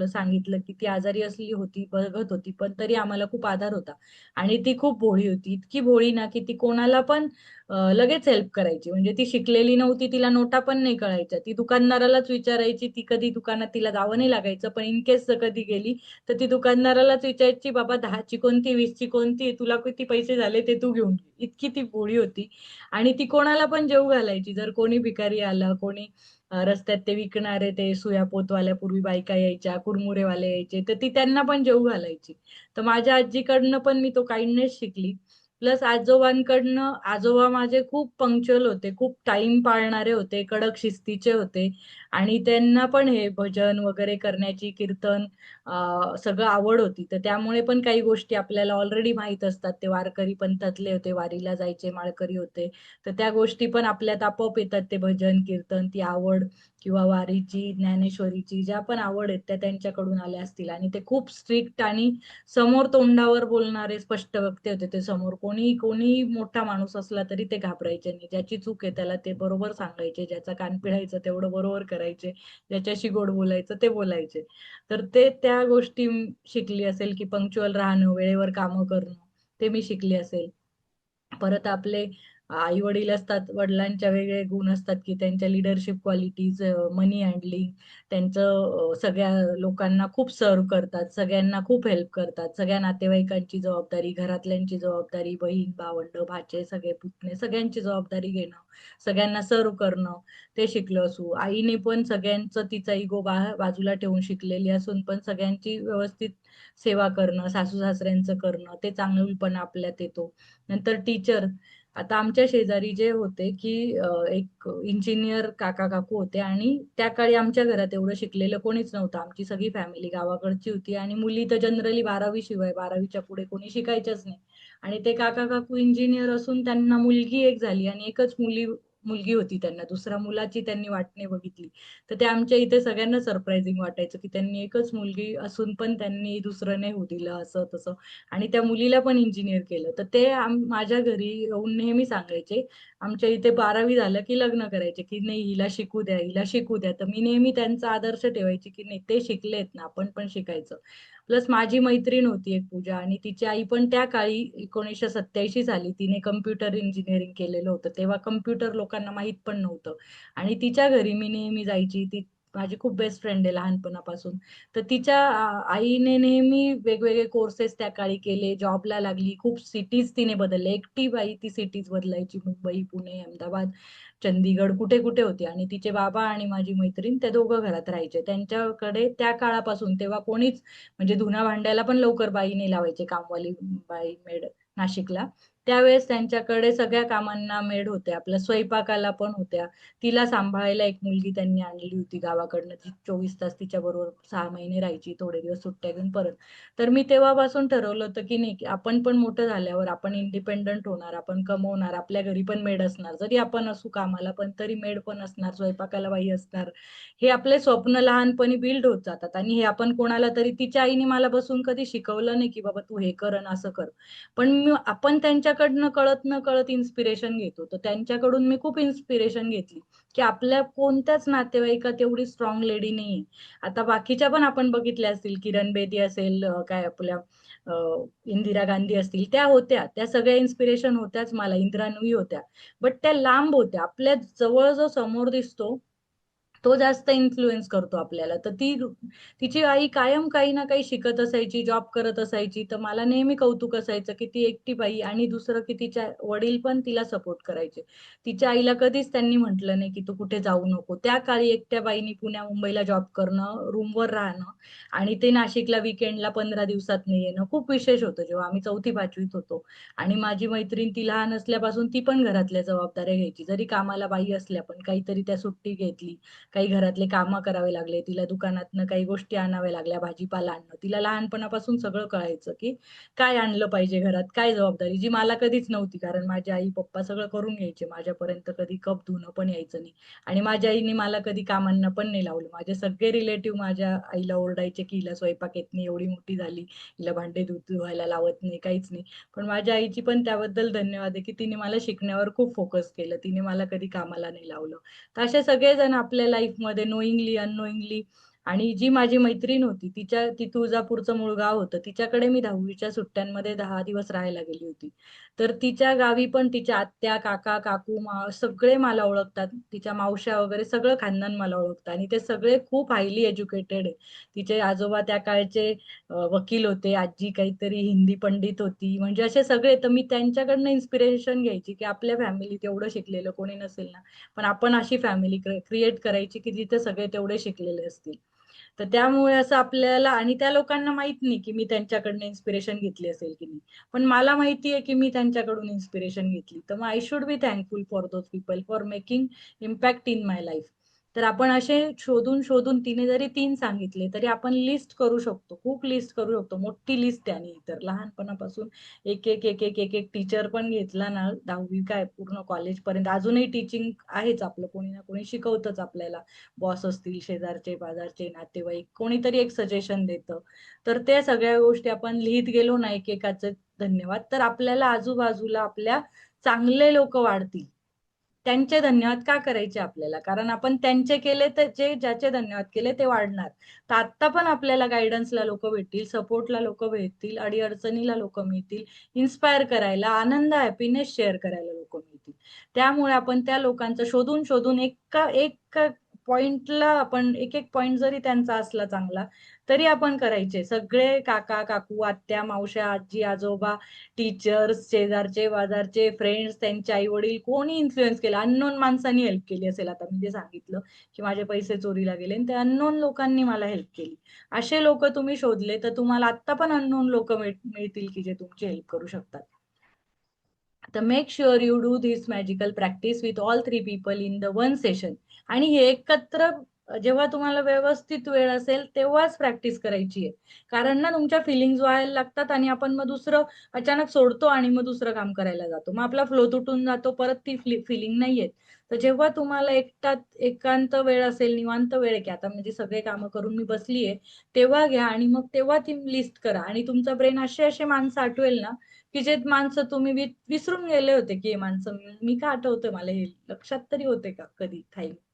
सांगितलं की ती आजारी असली होती, बघत होती, पण तरी आम्हाला खूप आधार होता. आणि ती खूप भोळी होती, इतकी भोळी ना की ती कोणाला पण लगेच हेल्प करायची. म्हणजे ती शिकलेली नव्हती, तिला नोटा पण नाही कळायच्या. ती दुकानदारालाच विचारायची, ती कधी दुकानात तिला जावं नाही लागायचं. पण इन केस कधी गेली तर ती दुकानदारालाच विचारायची, बाबा 10ची कोणती, 20ची कोणती, तुला किती पैसे झाले ते तू घेऊन घे. इतकी ती भोळी होती. आणि ती कोणाला पण जेवू घालायची. जर कोणी भिकारी आलं, कोणी रस्त्यात ते विकणारे ते सुया पोतवाल्या पूर्वी बायका यायच्या, कुरमुरेवाले यायचे, तर ती त्यांना पण जेवू घालायची. तर माझ्या आजीकडनं पण मी तो काइंडनेस शिकली. प्लस आजोबांकडनं, आजोबा माझे खूप पंक्च्युअल होते, खूप टाइम पाळणारे होते, कडक शिस्तीचे होते. आणि त्यांना पण हे भजन वगैरे करण्याची, कीर्तन सगळं आवड होती. तर त्यामुळे पण काही गोष्टी आपल्याला ऑलरेडी माहीत असतात. ते वारकरी पंथातले होते, वारीला जायचे माळकरी होते. तर त्या गोष्टी पण आपल्यात आपोआप येतात. ते भजन, कीर्तन, ती आवड किंवा वारीची, ज्ञानेश्वरीची ज्या पण आवड आहेत त्या त्यांच्याकडून आल्या असतील. आणि ते खूप स्ट्रिक्ट आणि समोर तोंडावर बोलणारे स्पष्ट वक्ते होते. ते समोर कोणी कोणी मोठा माणूस असला तरी ते घाबरायचे नाही. ज्याची चूक आहे त्याला ते बरोबर सांगायचे, ज्याचा कान पिळायचं तेवढं बरोबर करायचे, ज्याच्याशी गोड बोलायचं ते बोलायचे. तर ते त्या गोष्टी शिकली असेल, की पंक्च्युअल राहणं, वेळेवर कामं करणं, ते मी शिकली असेल. परत आपले आई वडील असतात, वडिलांच्या वेगळे गुण असतात, की त्यांच्या लिडरशिप क्वालिटीज, मनी हँडलिंग, त्यांचं सगळ्या लोकांना खूप सर्व्ह करतात, सगळ्यांना खूप हेल्प करतात, सगळ्या नातेवाईकांची जबाबदारी, घरातल्यांची जबाबदारी, बहीण भावंड भाचे सगळे पुतणे सगळ्यांची जबाबदारी घेणं, सगळ्यांना सर्व्ह करणं, ते शिकलो असू. आईने पण सगळ्यांचं, तिचा इगो बाजूला ठेवून शिकलेली असून पण सगळ्यांची व्यवस्थित सेवा करणं, सासू सासऱ्यांचं करणं, ते चांगुलपणा आपल्यात येतो. नंतर टीचर, आता आमच्या शेजारी जे होते, की एक इंजिनियर काका काकू होते. आणि त्या काळी आमच्या घरात एवढं शिकलेलं कोणीच नव्हतं. आमची सगळी फॅमिली गावाकडची होती आणि मुली तर जनरली 12वी शिवाय, 12वीच्या पुढे कोणी शिकायच्याच नाही. आणि ते काका काकू इंजिनियर असून त्यांना मुलगी एक झाली आणि एकच मुलगी होती त्यांना. दुसऱ्या मुलाची त्यांनी वाट नाही बघितली. तर ते आमच्या इथे सगळ्यांना सरप्राइझिंग वाटायचं, की त्यांनी एकच मुलगी असून पण त्यांनी दुसरं नाही होऊ दिलं, असं तसं. आणि त्या मुलीला पण इंजिनियर केलं. तर ते माझ्या घरी येऊन नेहमी सांगायचे, आमच्या इथे 12वी झालं की लग्न करायचे, की नाही हिला शिकू द्या, हिला शिकू द्या. तर मी नेहमी त्यांचा आदर्श ठेवायचे, की नाही ते शिकलेत ना, आपण पण शिकायचं. प्लस माझी मैत्रीण होती एक पूजा, आणि तिची आई पण त्या काळी 1987 साली तिने कम्प्युटर इंजिनिअरिंग केलेलं होतं. तेव्हा कम्प्युटर लोकांना माहित पण नव्हतं. आणि तिच्या घरी मी नेहमी जायची. ती माझी खूप बेस्ट फ्रेंड आहे लहानपणापासून. तर तिच्या आईने नेहमी वेगवेगळे कोर्सेस त्या काळी केले, जॉबला लागली, खूप सिटीज तिने बदलले. एकटी बाई ती सिटीज बदलायची, मुंबई, पुणे, अहमदाबाद, चंदीगड, कुठे कुठे होती. आणि तिचे बाबा आणि माझी मैत्रीण ते दोघं घरात राहायचे. त्यांच्याकडे त्या काळापासून, तेव्हा कोणीच म्हणजे धुणा भांड्याला पण लवकर बाई नाही लावायचे, कामवाली बाई मेड नाशिकला. त्यावेळेस त्यांच्याकडे सगळ्या कामांना मेड होत्या, आपल्या स्वयंपाकाला पण होत्या. तिला सांभाळायला एक मुलगी त्यांनी आणली होती गावाकडनं, ती 24 तास तिच्या बरोबर 6 महिने राहायची, थोडे दिवस सुट्ट्या घेऊन परत. तर मी तेव्हापासून ठरवलं होतं, की नाही, की आपण पण मोठं झाल्यावर आपण इंडिपेंडंट होणार, आपण कमवणार, आपल्या घरी पण मेड असणार. जरी आपण असू कामाला पण तरी मेड पण असणार, स्वयंपाकाला बाई असणार. हे आपले स्वप्न लहानपणी बिल्ड होत जातात. आणि हे आपण कोणाला तरी, तिच्या आईने मला बसून कधी शिकवलं नाही, की बाबा तू हे कर आणि असं कर. पण आपण त्यांच्याकडनं कळत न कळत इन्स्पिरेशन घेतो. तर त्यांच्याकडून मी खूप इन्स्पिरेशन घेतली, की आपल्या कोणत्याच नातेवाईकात एवढी स्ट्रॉंग लेडी नाहीये. आता बाकीच्या पण आपण बघितल्या असतील, किरण बेदी असेल, काय आपल्या इंदिरा गांधी असतील, त्या होत्या. त्या सगळ्या इन्स्पिरेशन होत्याच मला. इंदिरा नुई होत्या. बट त्या लांब होत्या. आपल्या जवळ जो समोर दिसतो तो जास्त इन्फ्लुएन्स करतो आपल्याला. तर तिची आई कायम काही ना काही शिकत असायची, जॉब करत असायची. तर मला नेहमी कौतुक असायचं, की ती एकटी बाई, आणि दुसरं की तिच्या वडील पण तिला सपोर्ट करायचे. तिच्या आईला कधीच त्यांनी म्हटलं नाही, की तू कुठे जाऊ नको. त्या काळी एकट्या बाईनी पुण्या मुंबईला जॉब करणं, रूमवर राहणं, आणि ते नाशिकला वीकेंडला 15 दिवसात नाही येणं खूप विशेष होतं, जेव्हा आम्ही 4थी-5वीत होतो. आणि माझी मैत्रीण ती लहान असल्यापासून ती पण घरातल्या जबाबदाऱ्या घ्यायची. जरी कामाला बाई असल्या पण काहीतरी त्या सुट्टी घेतली, काही घरातले कामं करावे लागले, तिला दुकानातनं काही गोष्टी आणाव्या लागल्या, भाजीपाला आणणं. तिला लहानपणापासून सगळं कळायचं, की काय आणलं पाहिजे घरात, काय जबाबदारी, जी मला कधीच नव्हती. कारण माझे आई-पप्पा सगळं करून घ्यायचे. माझ्यापर्यंत कधी कप धुणं पण यायचं नाही आणि माझ्या आईने मला कधी कामांना पण नाही लावलं. माझे सगळे रिलेटिव्ह माझ्या आईला ओरडायचे, की हिला स्वयंपाक येत नाही, एवढी मोठी झाली, हिला भांडे धुवायला लावत नाही, काहीच नाही. पण माझ्या आईची पण त्याबद्दल धन्यवाद आहे, की तिने मला शिकण्यावर खूप फोकस केलं. तिने मला कधी कामाला नाही लावलं. तर असे सगळेजण आपल्या लाईफमध्ये नोईंगली, अननोईंगली. आणि जी माझी मैत्रीण होती, ती तुळजापूरचं मूळ गाव होतं. तिच्याकडे मी 10वीच्या सुट्ट्यांमध्ये 10 दिवस राहायला गेली होती. तर तिच्या गावी पण तिच्या आत्या, काका, काकू, सगळे मला ओळखतात. तिच्या मावश्या वगैरे सगळं खानदान मला ओळखतं आणि ते सगळे खूप हायली एज्युकेटेड आहे. तिचे आजोबा त्या काळचे वकील होते, आजी काहीतरी हिंदी पंडित होती. म्हणजे असे सगळे. तर मी त्यांच्याकडनं इन्स्पिरेशन घ्यायची, की आपल्या फॅमिलीत एवढं शिकलेलं कोणी नसेल ना, पण आपण अशी फॅमिली क्रिएट करायची, की जिथे सगळे तेवढे शिकलेले असतील. तर त्यामुळे असं आपल्याला, आणि त्या लोकांना माहित नाही, की मी त्यांच्याकडनं इन्स्पिरेशन घेतली असेल की नाही. पण मला माहिती आहे, की मी त्यांच्याकडून इन्स्पिरेशन घेतली. तर मग I should be thankful for those people for making impact in my life. तर आपण असे शोधून शोधून, तिने जरी 3 सांगितले तरी आपण लिस्ट करू शकतो. खूप लिस्ट करू शकतो. मोठी लिस्ट आहे. आणि तर लहानपणापासून एक टीचर पण घेतला ना, 10वी काय पूर्ण कॉलेजपर्यंत अजूनही टीचिंग आहेच आपलं. कोणी ना कोणी शिकवतच आपल्याला. बॉस असतील, शेजारचे, पाजारचे, नातेवाईक, कोणीतरी एक सजेशन देतं. तर त्या सगळ्या गोष्टी आपण लिहित गेलो ना एकेकाचे धन्यवाद, तर आपल्याला आजूबाजूला आपल्या चांगले लोक वाढतील. त्यांचे धन्यवाद का करायचे आपल्याला? कारण आपण त्यांचे केले तर जे ज्याचे धन्यवाद केले ते वाढणार. तर आत्ता पण आपल्याला गायडन्सला लोक भेटतील, सपोर्टला लोक भेटतील, अडीअडचणीला लोक मिळतील, इन्स्पायर करायला, आनंद, हॅपीनेस शेअर करायला लोक मिळतील. त्यामुळे आपण त्या लोकांचं शोधून शोधून एका एक पॉइंटला आपण एक एक पॉइंट जरी त्यांचा असला चांगला, तरी आपण करायचे. सगळे काका, काकू, आत्या, मावश्या, आजी, आजोबा, टीचर्स, शेजारचे, बाजारचे, फ्रेंड्स, त्यांचे आई वडील, कोणी इन्फ्लुएन्स केला, अननोन माणसांनी हेल्प केली असेल. आता मी जे सांगितलं, की माझे पैसे चोरीला गेले आणि ते अननोन लोकांनी मला हेल्प केली. असे लोक तुम्ही शोधले तर तुम्हाला आत्ता पण अननोन लोक मिळतील, की जे तुमची हेल्प करू शकतात. तर make sure you do this magical practice with all 3 people in the one session. आणि हे एकत्र, जेव्हा तुम्हाला व्यवस्थित वेळ असेल तेव्हाच प्रॅक्टिस करायची आहे. कारण ना तुमच्या फिलिंग्स व्हायला लागतात आणि आपण मग दुसरं अचानक सोडतो आणि मग दुसरं काम करायला जातो. मग आपला फ्लो तुटून जातो, परत ती फिलिंग नाही येत. तर जेव्हा तुम्हाला एकांत वेळ असेल, निवांत वेळ आहे, की आता म्हणजे सगळे कामं करून मी बसलीये, तेव्हा घ्या आणि मग तेव्हा ती लिस्ट करा. आणि तुमचा ब्रेन असे असे माणसं आठवेल ना, की जे माणसं तुम्ही विसरून गेले होते, की हे माणसं मी का आठवतोय, मला हे लक्षात तरी होते का कधी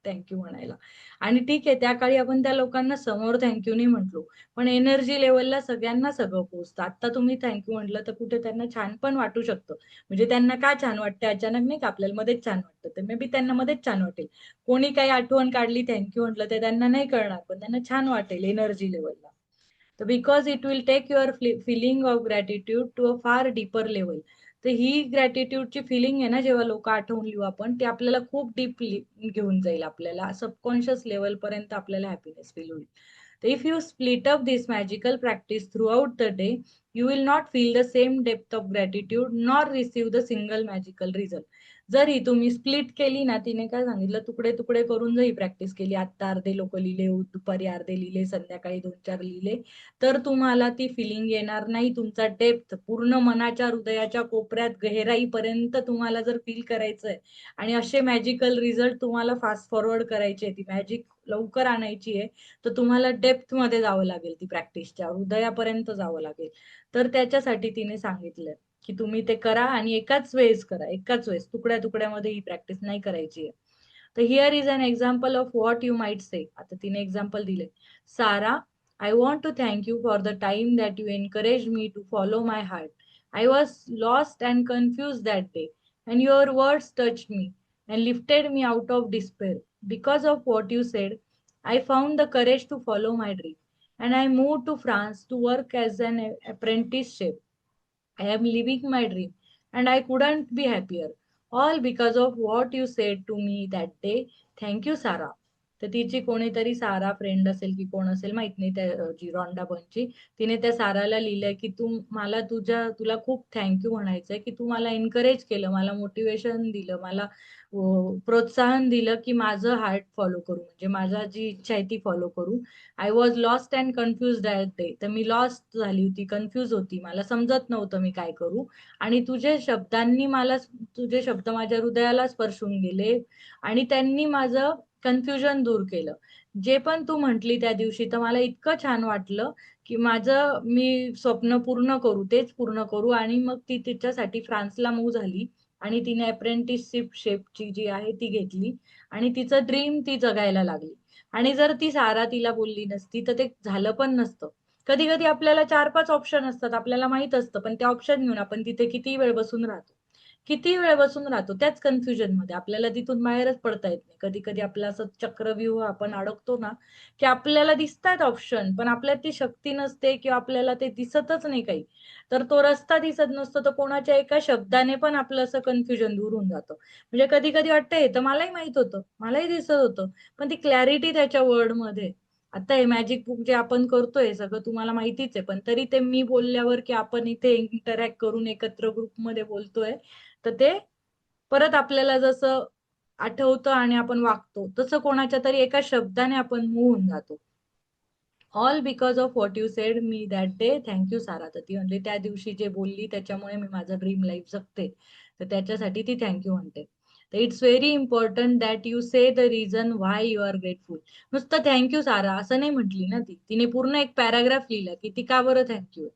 थँक्यू म्हणायला. आणि ठीक आहे, त्या काळी आपण त्या लोकांना समोर थँक्यू नाही म्हटलो, पण एनर्जी लेवलला सगळ्यांना सगळं पोहोचतं. आता तुम्ही थँक्यू म्हटलं तर कुठे त्यांना छान पण वाटू शकतं. म्हणजे त्यांना का छान वाटतं अचानक, नाही का, आपल्याला मध्येच छान वाटतं, तर मे बी त्यांना मध्येच छान वाटेल. कोणी काही आठवण काढली, थँक्यू म्हटलं, ते त्यांना नाही कळणार, पण त्यांना छान वाटेल एनर्जी लेवलला. तर because it will take your feeling of gratitude to a far deeper level. तर ही ग्रॅटिट्यूडची फिलिंग आहे ना, जेव्हा लोक आठवून लिहू आपण, ते आपल्याला खूप डीपली घेऊन जाईल, आपल्याला सबकॉन्शियस लेवल पर्यंत आपल्याला हॅपीनेस फील होईल. तर if you split up this magical practice through out the day, you will not feel the same depth of gratitude nor receive the single magical result. जरी तुम्ही स्प्लिट केली ना, तिने काय सांगितलं, तुकडे तुकडे करून जरी प्रॅक्टिस केली, आता अर्धे लोक लिहिले, दुपारी अर्धे लिहिले, संध्याकाळी 2-4 लिहिले, तर तुम्हाला ती फिलिंग येणार नाही. तुमचा डेप्थ पूर्ण मनाच्या, हृदयाच्या कोपऱ्यात गहराईपर्यंत तुम्हाला जर फील करायचंय आणि असे मॅजिकल रिझल्ट तुम्हाला फास्ट फॉरवर्ड करायचे, ती मॅजिक लवकर आणायची आहे, तर तुम्हाला डेप्थ मध्ये जावं लागेल, ती प्रॅक्टिसच्या हृदयापर्यंत जावं लागेल. तर त्याच्यासाठी तिने सांगितलं, की तुम्ही ते करा आणि एकाच वेळेस करा, एकाच वेळेस, तुकड्या तुकड्यामध्ये ही प्रॅक्टिस नाही करायची आहे. तर here is an example of what you might say. आता तिने एक्झाम्पल दिले. सारा, I want to thank you for the time that you encouraged me to follow my heart. I was lost and confused that day, and your words touched me and lifted me out of despair. Because of what you said, I found the courage to follow my dream, and I moved to France to work as an apprentice chef. I am living my dream, and I couldn't be happier. All because of what you said to me that day. Thank you, Sarah. तर तिची कोणीतरी सारा फ्रेंड असेल की कोण असेल माहित नाही, त्या जी रॉन्डा बंचची, तिने त्या साराला लिहिलंय की मला तुला खूप थँक्यू म्हणायचंय की तू मला एनकरेज केलं, मला मोटिवेशन दिलं, मला प्रोत्साहन दिलं की माझं हार्ट फॉलो करू, म्हणजे माझा जी इच्छा आहे ती फॉलो करू. I was lost and confuse that day. तर मी लॉस्ट झाली होती, कन्फ्युज होती, मला समजत नव्हतं मी काय करू. आणि तुझे शब्द माझ्या हृदयाला स्पर्शून गेले आणि त्यांनी माझं कन्फ्युजन दूर केलं. जे पण तू म्हटली त्या दिवशी, तर मला इतकं छान वाटलं की मी स्वप्न पूर्ण करू, तेच पूर्ण करू. आणि मग ती तिच्यासाठी फ्रान्सला मूव्ह झाली आणि तिने अप्रेंटिसशिप शेपची जी आहे ती घेतली आणि तिचं ड्रीम ती जगायला लागली. आणि जर ती सारा तिला बोलली नसती तर ते झालं पण नसतं. कधी कधी आपल्याला 4-5 ऑप्शन असतात, आपल्याला माहित असतं, पण ते ऑप्शन घेऊन आपण तिथे किती वेळ बसून राहतो त्याच कन्फ्युजन मध्ये, आपल्याला तिथून बाहेरच पडता येत नाही. कधी कधी आपलं असं चक्रव्यूह आपण अडकतो ना, की आपल्याला दिसतात ऑप्शन पण आपल्यात ती शक्ती नसते किंवा आपल्याला ते दिसतच नाही काही. तर तो रस्ता दिसत नसतो, तर कोणाच्या एका शब्दाने पण आपलं असं कन्फ्युजन दूर होऊन जातं. म्हणजे कधी कधी वाटतं हे तर मलाही माहित होतं, मलाही दिसत होतं, पण ती क्लॅरिटी त्याच्या वर्ड मध्ये. आता हे मॅजिक बुक जे आपण करतोय सगळं तुम्हाला माहितीच आहे, पण तरी ते मी बोलल्यावर की आपण इथे इंटरॅक्ट करून एकत्र ग्रुपमध्ये बोलतोय, तर ते परत आपल्याला जसं आठवतं आणि आपण वागतो, तसं कोणाच्या तरी एका शब्दाने आपण मूव्ह होऊन जातो. All because of what you said me that day, thank you Sara. तर ती म्हणली त्या दिवशी जे बोलली त्याच्यामुळे मी माझं ड्रीम लाईफ जगते, तर त्याच्यासाठी ती थँक्यू म्हणते. तर it's very important that you say the reason why you are grateful. नुसतं थँक्यू सारा असं नाही म्हटली ना ती, तिने पूर्ण एक पॅराग्राफ लिहिला की ती का बरं थँक्यू.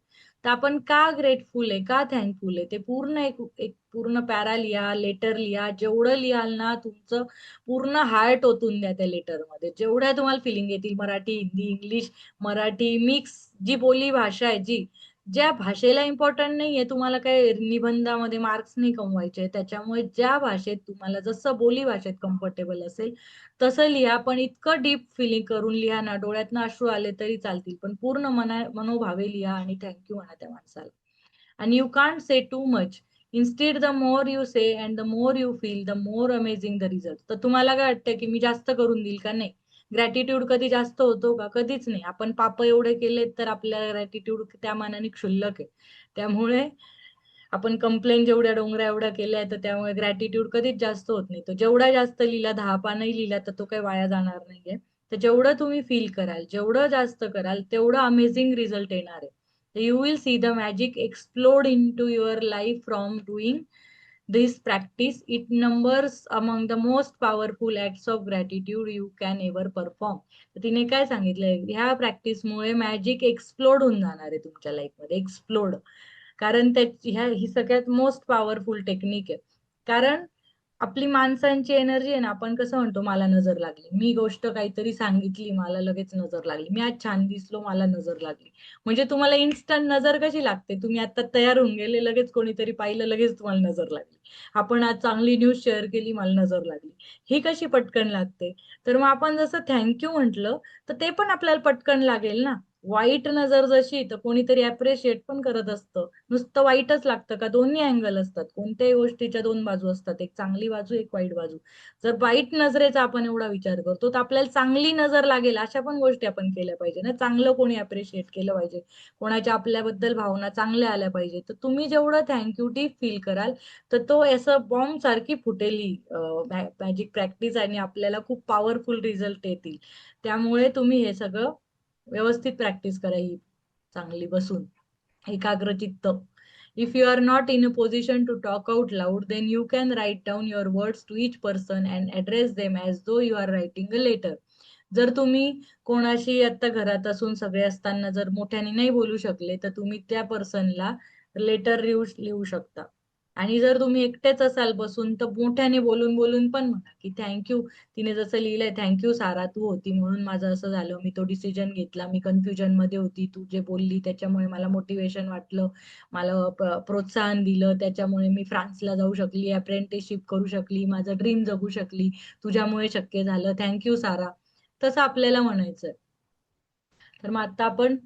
तर आपण का ग्रेटफुल आहे, का थँकफुल आहे, ते पूर्ण एक एक पूर्ण पॅरा लिहा, लेटर लिहा. जेवढं लिहाल ना, तुमचं पूर्ण हार्ट ओतून द्या त्या लेटरमध्ये, जेवढ्या तुम्हाला फिलिंग येतील. मराठी, हिंदी, इंग्लिश, मराठी मिक्स, जी बोली भाषा आहे, ज्या भाषेला इम्पॉर्टंट नाहीये, तुम्हाला काय निबंधामध्ये मार्क्स नाही कमवायचे, त्याच्यामुळे ज्या भाषेत तुम्हाला जसं बोली भाषेत कम्फर्टेबल असेल तसं लिहा. पण इतकं डीप फिलिंग करून लिहा ना, डोळ्यातनं अश्रू आले तरी चालतील, पण पूर्ण मनोभावे लिहा आणि थँक्यू म्हणा त्या माणसाला. And you can't say too much. Instead, the more you say and the more you feel, the more amazing the result. तर तुम्हाला काय वाटतं की मी जास्त करून देईल का? नाही. ग्रॅटिट्यूड कधी जास्त होतो का? कधीच नाही. आपण पाप एवढे केलेत तर आपल्या ग्रॅटिट्यूड त्या मानाने क्षुल्लक आहे. त्यामुळे आपण कंप्लेन जेवढ्या डोंगऱ्या एवढ्या केल्या तर त्यामुळे ग्रॅटिट्यूड कधीच जास्त होत नाही. तो जेवढा जास्त लिहिला, 10 पानही लिहिला, तर तो काही वाया जाणार नाहीये. तर जेवढं तुम्ही फील कराल, जेवढं जास्त कराल, तेवढं अमेझिंग रिझल्ट येणार आहे. You will see the magic explode into your life from doing this practice. It numbers among the most powerful acts of gratitude you can ever perform. तर तिने काय सांगितलंय, ह्या प्रॅक्टिसमुळे मॅजिक एक्सप्लोड होऊन जाणार आहे तुमच्या लाईफमध्ये, एक्सप्लोड. कारण ही सगळ्यात मोस्ट पॉवरफुल टेक्निक आहे. कारण आपली माणसांची एनर्जी आहे ना, आपण कसं म्हणतो मला नजर लागली, मी गोष्ट काहीतरी सांगितली मला लगेच नजर लागली, मी आज छान दिसलो मला नजर लागली. म्हणजे तुम्हाला इन्स्टंट नजर कशी लागते, तुम्ही आता तयार होऊन गेले, लगेच कोणीतरी पाहिलं, लगेच तुम्हाला नजर लागली. आपण आज चांगली न्यूज शेअर केली, मला नजर लागली. ही कशी पटकन लागते. तर मग आपण जसं थँक्यू म्हटलं, तर ते पण आपल्याला पटकन लागेल ना. वाईट नजर जशी, तर कोणीतरी अप्रिशिएट पण करत असतं. नुसतं वाईटच लागतं का? दोन्ही अँगल असतात, कोणत्याही गोष्टीच्या दोन बाजू असतात, एक चांगली बाजू, एक वाईट बाजू. जर वाईट नजरेचा आपण एवढा विचार करतो, तर आपल्याला चांगली नजर लागेल अशा पण गोष्टी आपण केल्या पाहिजे ना. चांगलं कोणी अप्रिशिएट केलं पाहिजे, कोणाच्या आपल्याबद्दल भावना चांगल्या आल्या पाहिजे. तर तुम्ही जेवढं थँक्यू डीप फील कराल, तर तो असं बॉम्ब सारखी फुटेल ही मॅजिक प्रॅक्टिस, आणि आपल्याला खूप पॉवरफुल रिझल्ट येतील. त्यामुळे तुम्ही हे सगळं व्यवस्थित प्रॅक्टिस करा, ही चांगली बसून एकाग्रचित्त. If you are not in a position to talk out loud, then you can write down your words to each person and address them as though you are writing a letter. जर तुम्ही कोणाशी आता घरात असून सगळे असताना जर मोठ्याने नाही बोलू शकले, तर तुम्ही त्या पर्सनला लेटर लिहू लिहू शकता. आणि जर तुम्ही एकटेच असाल बसून, तर मोठ्याने बोलून बोलून पण म्हणा की थँक्यू. तिने जसं लिहिलंय, थँक्यू सारा, तू होती म्हणून माझं असं झालं, मी तो डिसिजन घेतला, मी कन्फ्युजन मध्ये होती, तू जे बोलली त्याच्यामुळे मला मोटिवेशन वाटलं, मला प्रोत्साहन दिलं, त्याच्यामुळे मी फ्रान्सला जाऊ शकली, अप्रेंटिसशिप करू शकली, माझं ड्रीम जगू शकली, तुझ्यामुळे शक्य झालं, थँक्यू सारा. तसं आपल्याला म्हणायचंय. तर मग आता आपण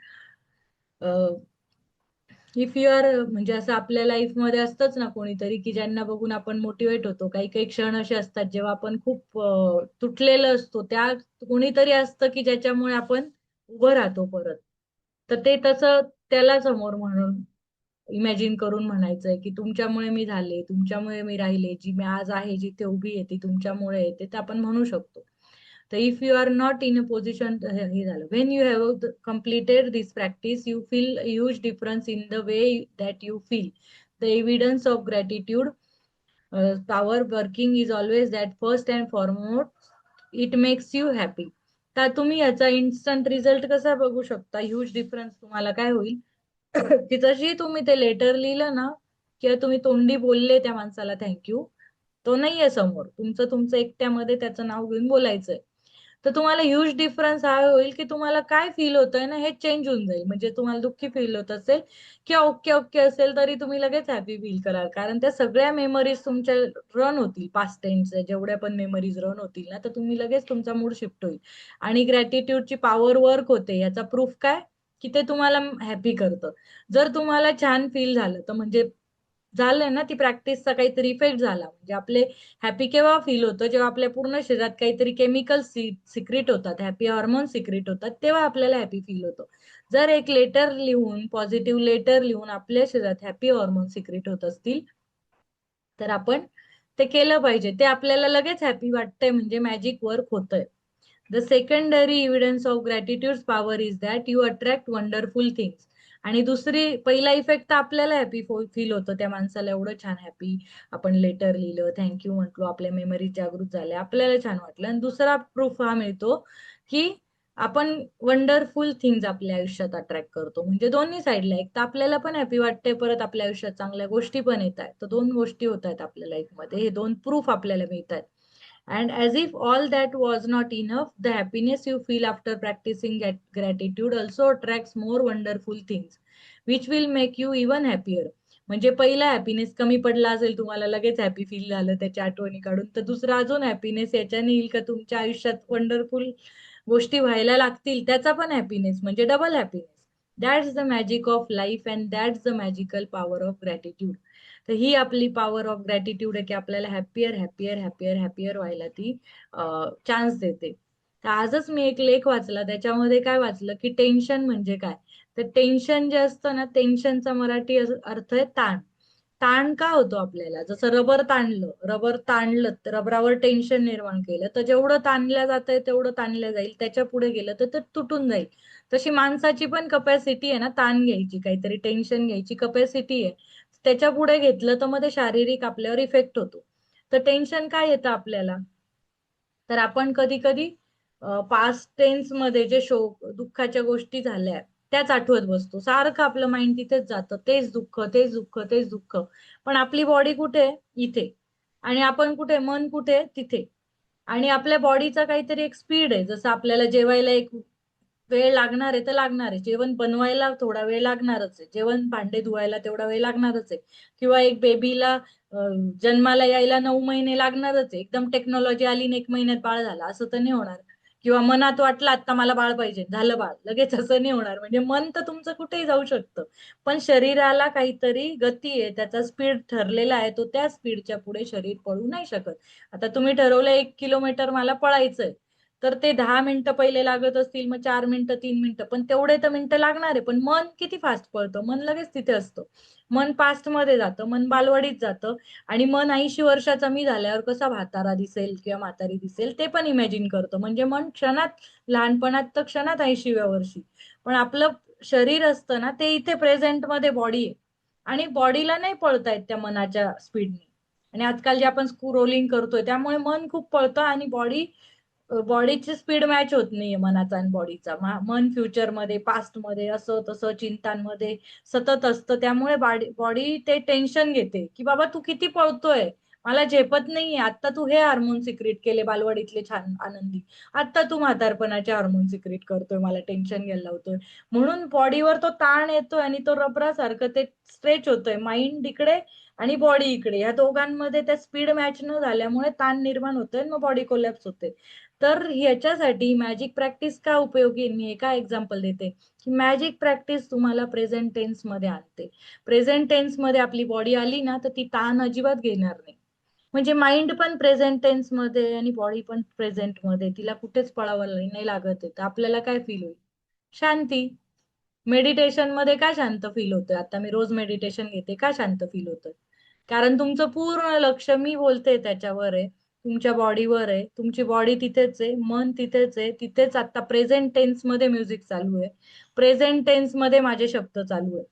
इफ यू आर म्हणजे असं आपल्या लाईफमध्ये असतंच ना कोणीतरी की ज्यांना बघून आपण मोटिवेट होतो. काही काही क्षण असे असतात जेव्हा आपण खूप तुटलेलं असतो, त्या कोणीतरी असतं की ज्याच्यामुळे आपण उभं राहतो परत. तर ते तसं त्याला समोर म्हणून इमॅजिन करून म्हणायचंय की तुमच्यामुळे मी झाले, तुमच्यामुळे मी राहिले, जी मी आज आहे जिथे उभी आहे ती तुमच्यामुळे येते, ते आपण म्हणू शकतो. तर if you are not in a position, हे झालं. When you have completed this practice, you feel a huge difference in the way that you feel. The evidence of gratitude power working is always that first and foremost, it makes you happy. तर तुम्ही याचा इन्स्टंट रिझल्ट कसा बघू शकता, ह्यूज डिफरन्स तुम्हाला काय होईल की जशी तुम्ही ते लेटर लिहिलं ना, किंवा तुम्ही तोंडी बोलले त्या माणसाला थँक्यू, तो नाहीये समोर, तुमचं तुमचं एकट्यामध्ये त्याचं नाव घेऊन बोलायचंय. तर तुम्हाला ह्यूज डिफरन्स हा होईल की तुम्हाला काय फील होतंय ना हे चेंज होऊन जाईल. म्हणजे तुम्हाला दुःखी फील होत असेल किंवा ओके ओके असेल तरी तुम्ही लगेच हॅपी फील कराल. कारण त्या सगळ्या मेमरीज तुमच्या रन होतील, पास्ट टेन्सच्या जेवढ्या पण मेमरीज रन होतील ना, तर तुम्ही लगेच तुमचा मूड शिफ्ट होईल. आणि ग्रॅटिट्यूडची पॉवर वर्क होते याचा प्रूफ काय, की ते तुम्हाला हॅपी करतं. जर तुम्हाला छान फील झालं तर म्हणजे झालंय ना, ती प्रॅक्टिसचा काहीतरी इफेक्ट झाला. म्हणजे आपले हॅपी केव्हा फील होतं, जेव्हा आपल्या पूर्ण शरीरात काहीतरी केमिकल सिक्रिट होतात, हॅपी हार्मोन सिक्रिट होतात, तेव्हा आपल्याला हॅपी फील होतं. जर एक लेटर लिहून, पॉझिटिव्ह लेटर लिहून आपल्या शरीरात हॅपी हार्मोन सिक्रिट होत असतील, तर आपण ते केलं पाहिजे. ते आपल्याला लगेच हॅपी वाटतंय म्हणजे मॅजिक वर्क होतंय. The secondary evidence of gratitude power is that you attract wonderful things. आणि दुसरी, पहिला इफेक्ट तर आपल्याला हॅपी फील होतं, त्या माणसाला एवढं छान हॅपी, आपण लेटर लिहिलं, थँक्यू म्हटलो, आपल्या मेमरी जागृत झाल्या, आपल्याला छान वाटलं. आणि दुसरा प्रूफ हा मिळतो की आपण वंडरफुल थिंग्स आपल्या आयुष्यात अट्रॅक्ट करतो. म्हणजे दोन्ही साईडला, एक तर आपल्याला पण हॅपी वाटते, परत आपल्या आयुष्यात चांगल्या गोष्टी पण येत आहेत. तर दोन गोष्टी होत आहेत आपल्या लाईफमध्ये, हे दोन प्रूफ आपल्याला मिळत आहेत. And as if all that was not enough, the happiness you feel after practicing gratitude also attracts more wonderful things, which will make you even happier. म्हणजे पहिला हॅपीनेस कमी पडला असेल तुम्हाला, लगेच हॅपी फील झालं त्याच्या आठवणी काढून, तर दुसरा अजून हॅपीनेस याच्याने येईल का तुमच्या आयुष्यात वंडरफुल गोष्टी व्हायला लागतील, त्याचा पण हॅपीनेस म्हणजे double happiness. That's the magic of life and that's the magical power of gratitude. तर ही आपली पॉवर ऑफ ग्रॅटिट्यूड आहे की आपल्याला हॅपियर हॅपियर हॅपियर हॅपियर व्हायला ती चान्स देते. तर आजच मी एक लेख वाचला, त्याच्यामध्ये काय वाचलं की टेन्शन म्हणजे काय. तर टेन्शन जे असतं ना, टेन्शनचा मराठी अर्थ आहे ताण. ताण का होतो आपल्याला, जसं रबर ताणलं तर रबरावर टेन्शन निर्माण केलं तर जेवढं ताणलं जातंय तेवढं ताणलं जाईल, त्याच्या पुढे गेलं तर ते तुटून जाईल. तशी माणसाची पण कपॅसिटी आहे ना, ताण घ्यायची, काहीतरी टेन्शन घ्यायची कपॅसिटी आहे. त्याच्या पुढे घेतलं तर मग ते शारीरिक आपल्यावर इफेक्ट होतो. तर टेन्शन काय येतं आपल्याला, तर आपण कधी कधी पास्ट टेन्स मध्ये जे शोक दुःखाच्या गोष्टी झाल्या त्याच आठवत बसतो. सारखं आपलं माइंड तिथेच जातं, तेच दुःख तेच दुःख तेच दुःख. पण आपली बॉडी कुठे आहे? इथे. आणि आपण कुठे, मन कुठे? तिथे. आणि आपल्या बॉडीचा काहीतरी एक स्पीड आहे, जसं आपल्याला जेवायला एक वेळ लागणार आहे तर लागणार आहे, जेवण बनवायला थोडा वेळ लागणारच आहे, जेवण भांडे धुवायला तेवढा वेळ लागणारच आहे. किंवा एक बेबीला जन्माला यायला 9 महिने लागणारच आहे. एकदम टेक्नॉलॉजी आली आणि 1 महिन्यात बाळ झालं असं तर नाही होणार. किंवा मनात वाटलं आता मला बाळ पाहिजे, झालं बाळ, लगेच असं नाही होणार. म्हणजे मन तर तुमचं कुठेही जाऊ शकतं, पण शरीराला काहीतरी गती आहे, त्याचा स्पीड ठरलेला आहे, तो त्या स्पीडच्या पुढे शरीर पळू नाही शकत. आता तुम्ही ठरवलं 1 किलोमीटर मला पळायचंय, तर ते 10 मिनिटं पहिले लागत असतील, मग 4 मिनिटं, 3 मिनिटं, पण तेवढे तर मिनिटं लागणार आहे. पण मन किती फास्ट पळतं, मन लगेच तिथे असतं. मन पास्ट मध्ये जातं, मन बालवाडीत जातं. आणि मन 80 वर्षाचा मी झाल्यावर कसा म्हातारा दिसेल किंवा म्हातारी दिसेल ते पण इमॅजिन करतो. म्हणजे मन क्षणात, लहानपणात तर क्षणात 80व्या वर्षी. पण आपलं शरीर असतं ना, ते इथे प्रेझेंट मध्ये बॉडी आहे. आणि बॉडीला नाही पळतायत त्या मनाच्या स्पीडने. आणि आजकाल जे आपण स्क्रोलिंग करतोय त्यामुळे मन खूप पळतं आणि बॉडीची स्पीड मॅच होत नाहीये मनाचा आणि बॉडीचा. मन फ्युचरमध्ये, पास्टमध्ये, असं तसं चिंतांमध्ये सतत असतं. त्यामुळे बॉडी ते टेन्शन घेते की बाबा तू किती पळतोय, मला झेपत नाहीये. आता तू हे हार्मोन सिक्रेट केले बालवाडीतले छान आनंदी, आता तू म्हातारपणाचे हार्मोन सिक्रेट करतोय, मला टेन्शन घ्यायला लावतोय. म्हणून बॉडीवर तो ताण येतोय आणि तो रबरासारखं ते स्ट्रेच होतोय. माइंड इकडे आणि बॉडी इकडे, या दोघांमध्ये त्या स्पीड मॅच न झाल्यामुळे ताण निर्माण होतोय, मग बॉडी कोलॅप्स होते. तर ह्याच्यासाठी मॅजिक प्रॅक्टिस का उपयोगी मी एका एक्झाम्पल देते की मॅजिक प्रॅक्टिस तुम्हाला प्रेझेंट टेन्स मध्ये आणते. प्रेझेंट टेन्स मध्ये आपली बॉडी आली ना तर ती ताण अजिबात घेणार नाही. म्हणजे माइंड पण प्रेझेंट टेन्स मध्ये आणि बॉडी पण प्रेझेंट मध्ये, तिला कुठेच पळावं नाही लागत आहे. तर आपल्याला काय फील होईल? शांती. मेडिटेशन मध्ये काय शांत फील होतं? आता मी रोज मेडिटेशन घेते, का शांत फील होतं? कारण तुमचं पूर्ण लक्ष, मी बोलते त्याच्यावर आहे, तुमच्या बॉडीवर आहे. तुमची बॉडी तिथेच आहे, मन तिथेच आहे, तिथेच आता प्रेझेंट टेन्स मध्ये म्युझिक चालू आहे, प्रेझेंट टेन्स मध्ये माझे शब्द चालू आहे,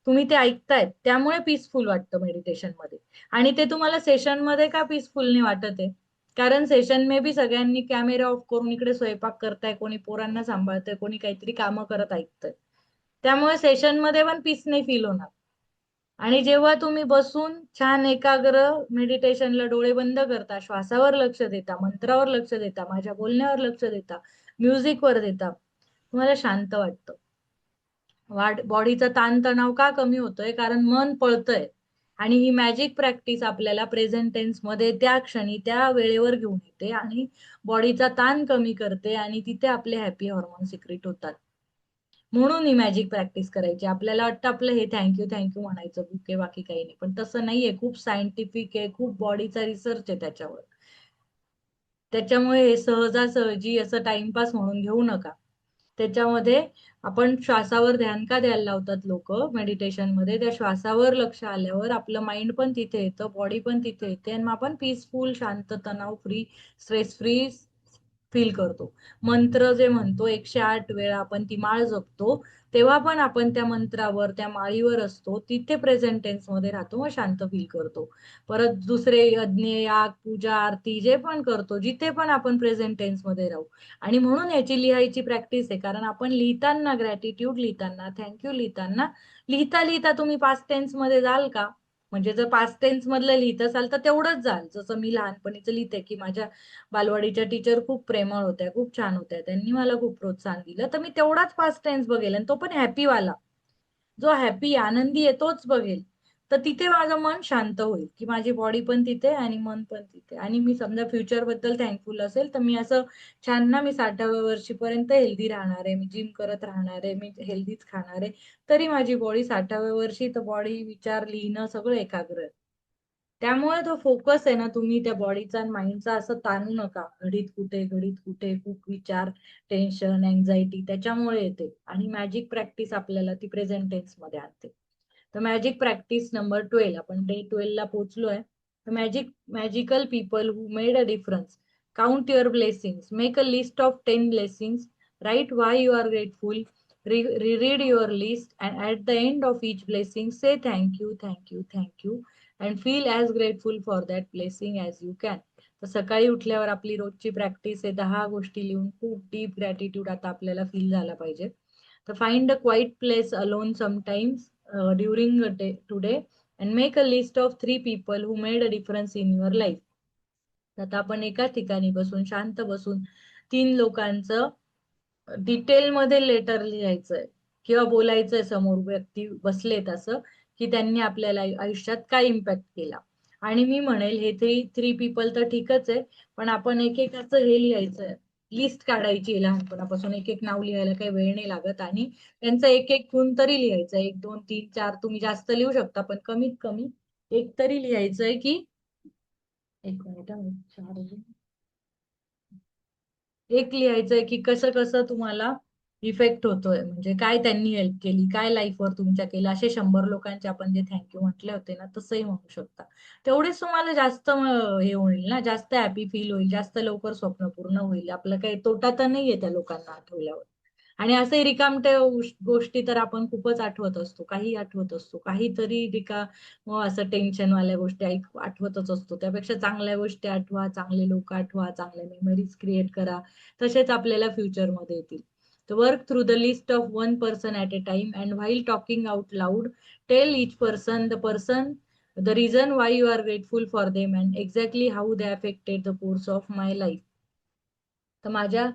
तुम्ही ते ऐकतायत, त्यामुळे पीसफुल वाटतं मेडिटेशन मध्ये. आणि ते तुम्हाला सेशन मध्ये का पीसफुल नाही वाटत आहे? कारण सेशन मे बी सगळ्यांनी कॅमेरा ऑफ करून इकडे स्वयंपाक करताय, कोणी पोरांना सांभाळतंय, कोणी काहीतरी कामं करत ऐकतंय. त्यामुळे सेशन मध्ये पण पीस नाही फील होणार. आणि जेव्हा तुम्ही बसून छान एकाग्र मेडिटेशनला डोळे बंद करता, श्वासावर लक्ष देता, मंत्रावर लक्ष देता, माझ्या बोलण्यावर लक्ष देता, म्युझिकवर देता, तुम्हाला शांत वाटतं. बॉडीचा ताणतणाव का कमी होतोय? कारण मन पळतंय. आणि ही मॅजिक प्रॅक्टिस आपल्याला प्रेझेंट टेन्स मध्ये त्या क्षणी त्या वेळेवर घेऊन येते आणि बॉडीचा ताण कमी करते आणि तिथे आपले हॅपी हॉर्मोन सिक्रेट होतात. म्हणून ही मॅजिक प्रॅक्टिस करायची. आपल्याला वाटतं आपलं हे थँक्यू थँक्यू म्हणायचं बुके, बाकी काही नाही. पण तसं नाहीये. खूप सायंटिफिक आहे, खूप बॉडीचा रिसर्च आहे त्याच्यावर. त्याच्यामुळे हे सहजासहजी असं टाइमपास म्हणून घेऊ नका. त्याच्यामध्ये आपण श्वासावर ध्यान का द्यायला लावतात लोक मेडिटेशन मध्ये? त्या श्वासावर लक्ष आल्यावर आपलं माइंड पण तिथे येतं, बॉडी पण तिथे येते आणि आपण पीसफुल, शांत, तणाव फ्री, स्ट्रेस फ्री फील करतो. मंत्र जे म्हणतो 108 वेळा आपण ती माळ जपतो, तेव्हा पण आपण त्या मंत्रावर, त्या माळीवर असतो, तिथे प्रेझेंट टेन्स मध्ये राहतो, व शांत फील करतो. परत दुसरे यज्ञ, याग, पूजा, आरती जे पण करतो, जिथे पण आपण प्रेझेंट टेन्स मध्ये राहू. आणि म्हणून याची लिहायची प्रॅक्टिस आहे. कारण आपण लिहिताना, ग्रॅटिट्यूड लिहिताना, थँक्यू लिहिताना, लिहिता लिहिता तुम्ही पास्ट टेन्स मध्ये जाल का? म्हणजे जर पास्ट टेन्स मधलं लिहित असाल तर तेवढंच जाल. जसं मी लहानपणीच लिहिते की माझ्या बालवाडीच्या टीचर खूप प्रेमळ होत्या, खूप छान होत्या, त्यांनी मला खूप प्रोत्साहन दिलं, तर मी तेवढाच पास्ट टेन्स बघेल आणि तो पण हॅपी वाला. जो हॅपी आनंदी आहे तोच बघेल. तर तिथे माझं मन शांत होईल की माझी बॉडी पण तिथे आणि मन पण तिथे. आणि मी समजा फ्युचर बद्दल थँकफुल असेल तर मी असं छान ना, मी 60व्या वर्षीपर्यंत हेल्दी राहणार आहे, मी जिम करत राहणार आहे, मी हेल्दीच खाणार आहे, तरी माझी बॉडी 60व्या वर्षी, तर बॉडी, विचार, लिहिणं सगळं एकाग्र आहे. त्यामुळे तो फोकस आहे ना, तुम्ही त्या बॉडीचा आणि माइंडचा असं ताणू नका. घडीत कुठे, घडीत कुठे, खूप विचार, टेन्शन, अँझायटी त्याच्यामुळे येते. आणि मॅजिक प्रॅक्टिस आपल्याला ती प्रेझेंट टेन्स मध्ये आणते. तर मॅजिक प्रॅक्टिस नंबर 12, आपण डे 12 ला पोहोचलोय. Magical people who made a difference. Count your blessings, make a list of 10 blessings, write why you are grateful, reread your list, and at the end of each blessing say thank you, thank you, thank you, and feel as grateful for that blessing as you can. तर सकाळी उठल्यावर आपली रोजची प्रॅक्टिस आहे 10 गोष्टी लिहून खूप डीप ग्रॅटिट्यूड आता आपल्याला फील झाला पाहिजे. तर find a quiet place alone sometimes during a day today and make a list of 3 people who made a difference in your life. आता आपण एका ठिकाणी बसून, शांत बसून, 3 लोकांचं डिटेलमध्ये लेटर लिहायचंय किंवा बोलायचंय समोर व्यक्ती बसलेत असं, की त्यांनी आपल्याला आयुष्यात काय इम्पॅक्ट केला. आणि मी म्हणेल हे थ्री थ्री पीपल तर ठीकच आहे, पण आपण एकेकाचं हे लिहायचंय, लिस्ट काढायची आहे. लहानपणापासून एक एक नाव लिहायला काही वेळ नाही लागत. आणि त्यांचा एक एक गुण तरी लिहायचा, 1 2 3 4, तुम्ही जास्त लिहू शकता पण कमीत कमी एक तरी लिहायचंय की, एक मिनिट हा, 4 एक लिहायचंय की कसं कसं तुम्हाला इफेक्ट होतोय, म्हणजे काय त्यांनी हेल्प केली, काय लाईफवर तुमच्या केलं. असे 100 लोकांचे आपण जे थँक्यू म्हटले होते ना, तसंही म्हणू शकता. तेवढेच तुम्हाला जास्त हे होईल ना, जास्त हॅपी फील होईल, जास्त लवकर स्वप्न पूर्ण होईल. आपलं काही तोटा तर नाहीये त्या लोकांना आठवल्यावर. आणि असंही रिकामट्या गोष्टी तर आपण खूपच आठवत असतो, काही आठवत असतो, काहीतरी असं टेन्शनवाल्या गोष्टी आठवतच असतो. त्यापेक्षा चांगल्या गोष्टी आठवा, चांगले लोक आठवा, चांगल्या मेमरीज क्रिएट करा, तसेच आपल्याला फ्युचरमध्ये येतील. तर work through the list of 1 person at a time and while talking out loud tell each person the reason why you are grateful for them and exactly how they affected the course of my life. तर माझ्या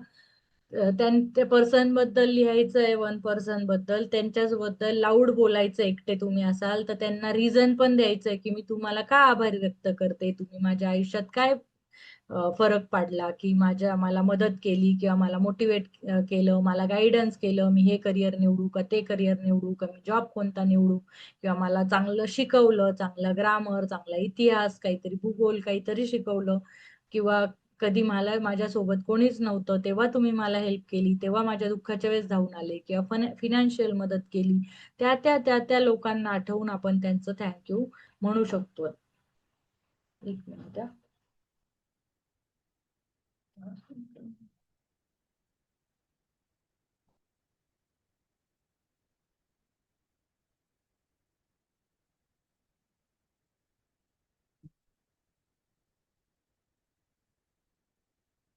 त्या पर्सन बद्दल लिहायचं आहे, 1 पर्सन बद्दल, त्यांच्याच बद्दल लाऊड बोलायचं. एकटे तुम्ही असाल तर त्यांना रिझन पण द्यायचंय की मी तुम्हाला का आभार व्यक्त करते, तुम्ही माझ्या आयुष्यात काय फरक पाडला, की मला मदत केली किंवा मला मोटिवेट केलं, मला गाईडन्स केलं, मी हे करिअर निवडू का ते करिअर निवडू का मी जॉब कोणता निवडू, किंवा मला चांगलं शिकवलं, चांगलं ग्रामर, चांगला इतिहास, काहीतरी भूगोल काहीतरी शिकवलं, किंवा कधी मला माझ्यासोबत कोणीच नव्हतं तेव्हा तुम्ही मला हेल्प केली, तेव्हा माझ्या दुःखाच्या वेळेस धावून आले, किंवा फिनान्शियल मदत केली, त्या लोकांना आठवून आपण त्यांचं थँक्यू म्हणू शकतो. एक मिनिट हा.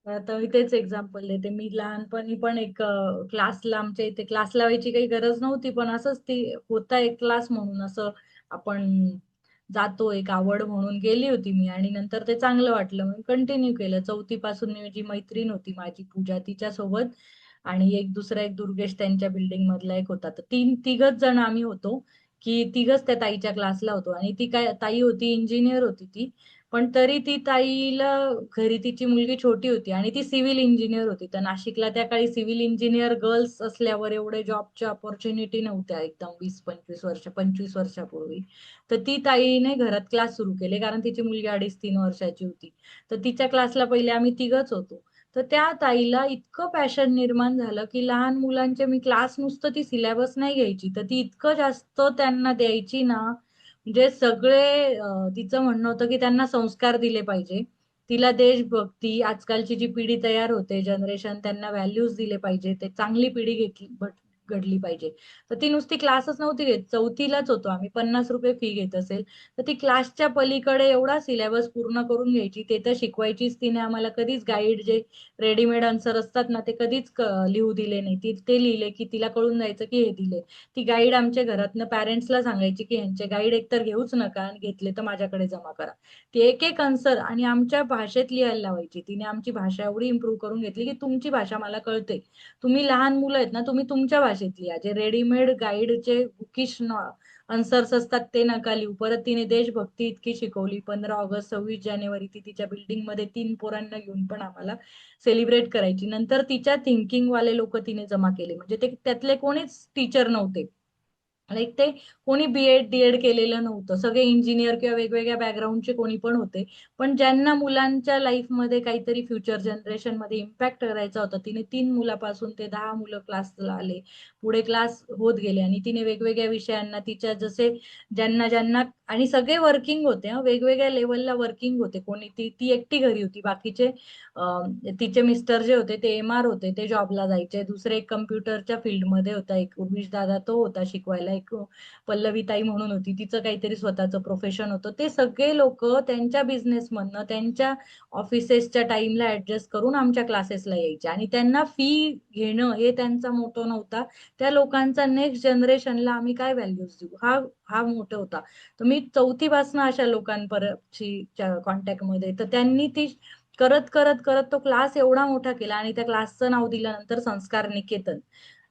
आता मी तेच एक्झाम्पल देते. मी लहानपणी पण एक क्लासला, आमच्या इथे क्लास लावायची काही गरज नव्हती, पण असंच ती होता एक क्लास म्हणून असं आपण जातो, एक आवड म्हणून गेली होती मी, आणि नंतर ते चांगलं वाटलं मी कंटिन्यू केलं. चौथी पासून मी, जी मैत्रीण होती माझी पूजा तिच्यासोबत, आणि एक दुसरा एक दुर्गेश त्यांच्या बिल्डिंग मधला एक होता, तर तिघच जण आम्ही होतो, की तिघच त्या ताईच्या क्लासला होतो. आणि ती काय ताई होती, इंजिनियर होती ती, पण तरी ती ताईला घरी तिची मुलगी छोटी होती आणि ती सिव्हिल इंजिनियर होती. तर नाशिकला त्या काळी सिव्हिल इंजिनियर गर्ल्स असल्यावर एवढे जॉबच्या ऑपॉर्च्युनिटी नव्हत्या एकदम 25-25 वर्षापूर्वी. तर ती ताईने घरात क्लास सुरू केले, कारण तिची मुलगी 2.5-3 वर्षाची होती. तर तिच्या क्लासला पहिले आम्ही तिघच होतो. तर त्या ताईला इतकं पॅशन निर्माण झालं, की लहान मुलांचे मी क्लास, नुसतं ती सिलेबस नाही घ्यायची, तर ती इतकं जास्त त्यांना द्यायची ना, म्हणजे सगळे तिचं म्हणणं होतं की त्यांना संस्कार दिले पाहिजे. तिला देशभक्ती, आजकालची जी पिढी तयार होते, जनरेशन, त्यांना व्हॅल्यूज दिले पाहिजे, ते चांगली पिढी घडली पाहिजे. तर ती नुसती क्लासच नव्हती घेत, चौथीलाच होतो आम्ही, 50 रुपये फी घेत असेल, तर ती क्लासच्या पलीकडे एवढा सिलेबस पूर्ण करून घ्यायची. ते तर शिकवायचीच तिने आम्हाला, कधीच गाईड जे रेडीमेड आन्सर असतात ना, ते कधीच लिहू दिले नाही. ते लिहिले की तिला कळून जायचं की हे दिले. ती गाईड आमच्या घरातनं पॅरेंट्सला सांगायची की ह्यांचे गाईड एकतर घेऊच नका, आणि घेतले तर माझ्याकडे जमा करा. ती एक एक आन्सर आणि आमच्या भाषेत लिहायला लावायची. तिने आमची भाषा एवढी इम्प्रूव्ह करून घेतली की तुमची भाषा मला कळते, तुम्ही लहान मुलं आहेत ना, तुम्ही तुमच्या भाषेत लिहा. जे रेडीमेड गाईडचे बुकिश आन्सर्स असतात ते नका लिहू. परत तिने देशभक्ती इतकी शिकवली. 15 ऑगस्ट, 26 जानेवारी ती तिच्या बिल्डिंगमध्ये 3 पोरांना घेऊन पण आम्हाला सेलिब्रेट करायची. नंतर तिच्या थिंकिंग वाले लोक तिने जमा केले, म्हणजे ते त्यातले कोणीच टीचर नव्हते, लाईक ते कोणी बीएड डीएड केलेलं नव्हतं, सगळे इंजिनियर किंवा वेगवेगळ्या बॅकग्राऊंडचे कोणी पण होते. पण ज्यांना मुलांच्या लाईफमध्ये काहीतरी फ्युचर जनरेशन मध्ये इम्पॅक्ट करायचा होता, तिने 3 मुलापासून ते 10 मुलं क्लासला आले, पुढे क्लास होत गेले, आणि तिने वेगवेगळ्या विषयांना तिच्या जसे ज्यांना ज्यांना, आणि सगळे वर्किंग होते वेगवेगळ्या लेवलला वर्किंग होते. कोणी ती ती एकटी घरी होती, बाकीचे तिचे मिस्टर जे होते ते एमआर होते, ते जॉबला जायचे. दुसरे एक कम्प्युटरच्या फील्डमध्ये होता, एक उमेश दादा तो होता शिकवायला, एक पल्लवी ताई म्हणून होती, तिचं काहीतरी स्वतःचं प्रोफेशन होतं. ते सगळे लोक त्यांच्या बिझनेसमधनं त्यांच्या ऑफिसेसच्या टाइमला ऍडजस्ट करून आमच्या क्लासेसला यायचे, आणि त्यांना फी घेणं हे त्यांचा मोठो नव्हता. त्या लोकांचा नेक्स्ट जनरेशनला आम्ही काय व्हॅल्यूज देऊ, हा हा मोठा होता. तर मी चौथीपासून अशा लोकांपर्यंत कॉन्टॅक्टमध्ये, तर त्यांनी ती करत करत करत तो क्लास एवढा मोठा केला, आणि त्या क्लासचं नाव दिलं नंतर संस्कार निकेतन.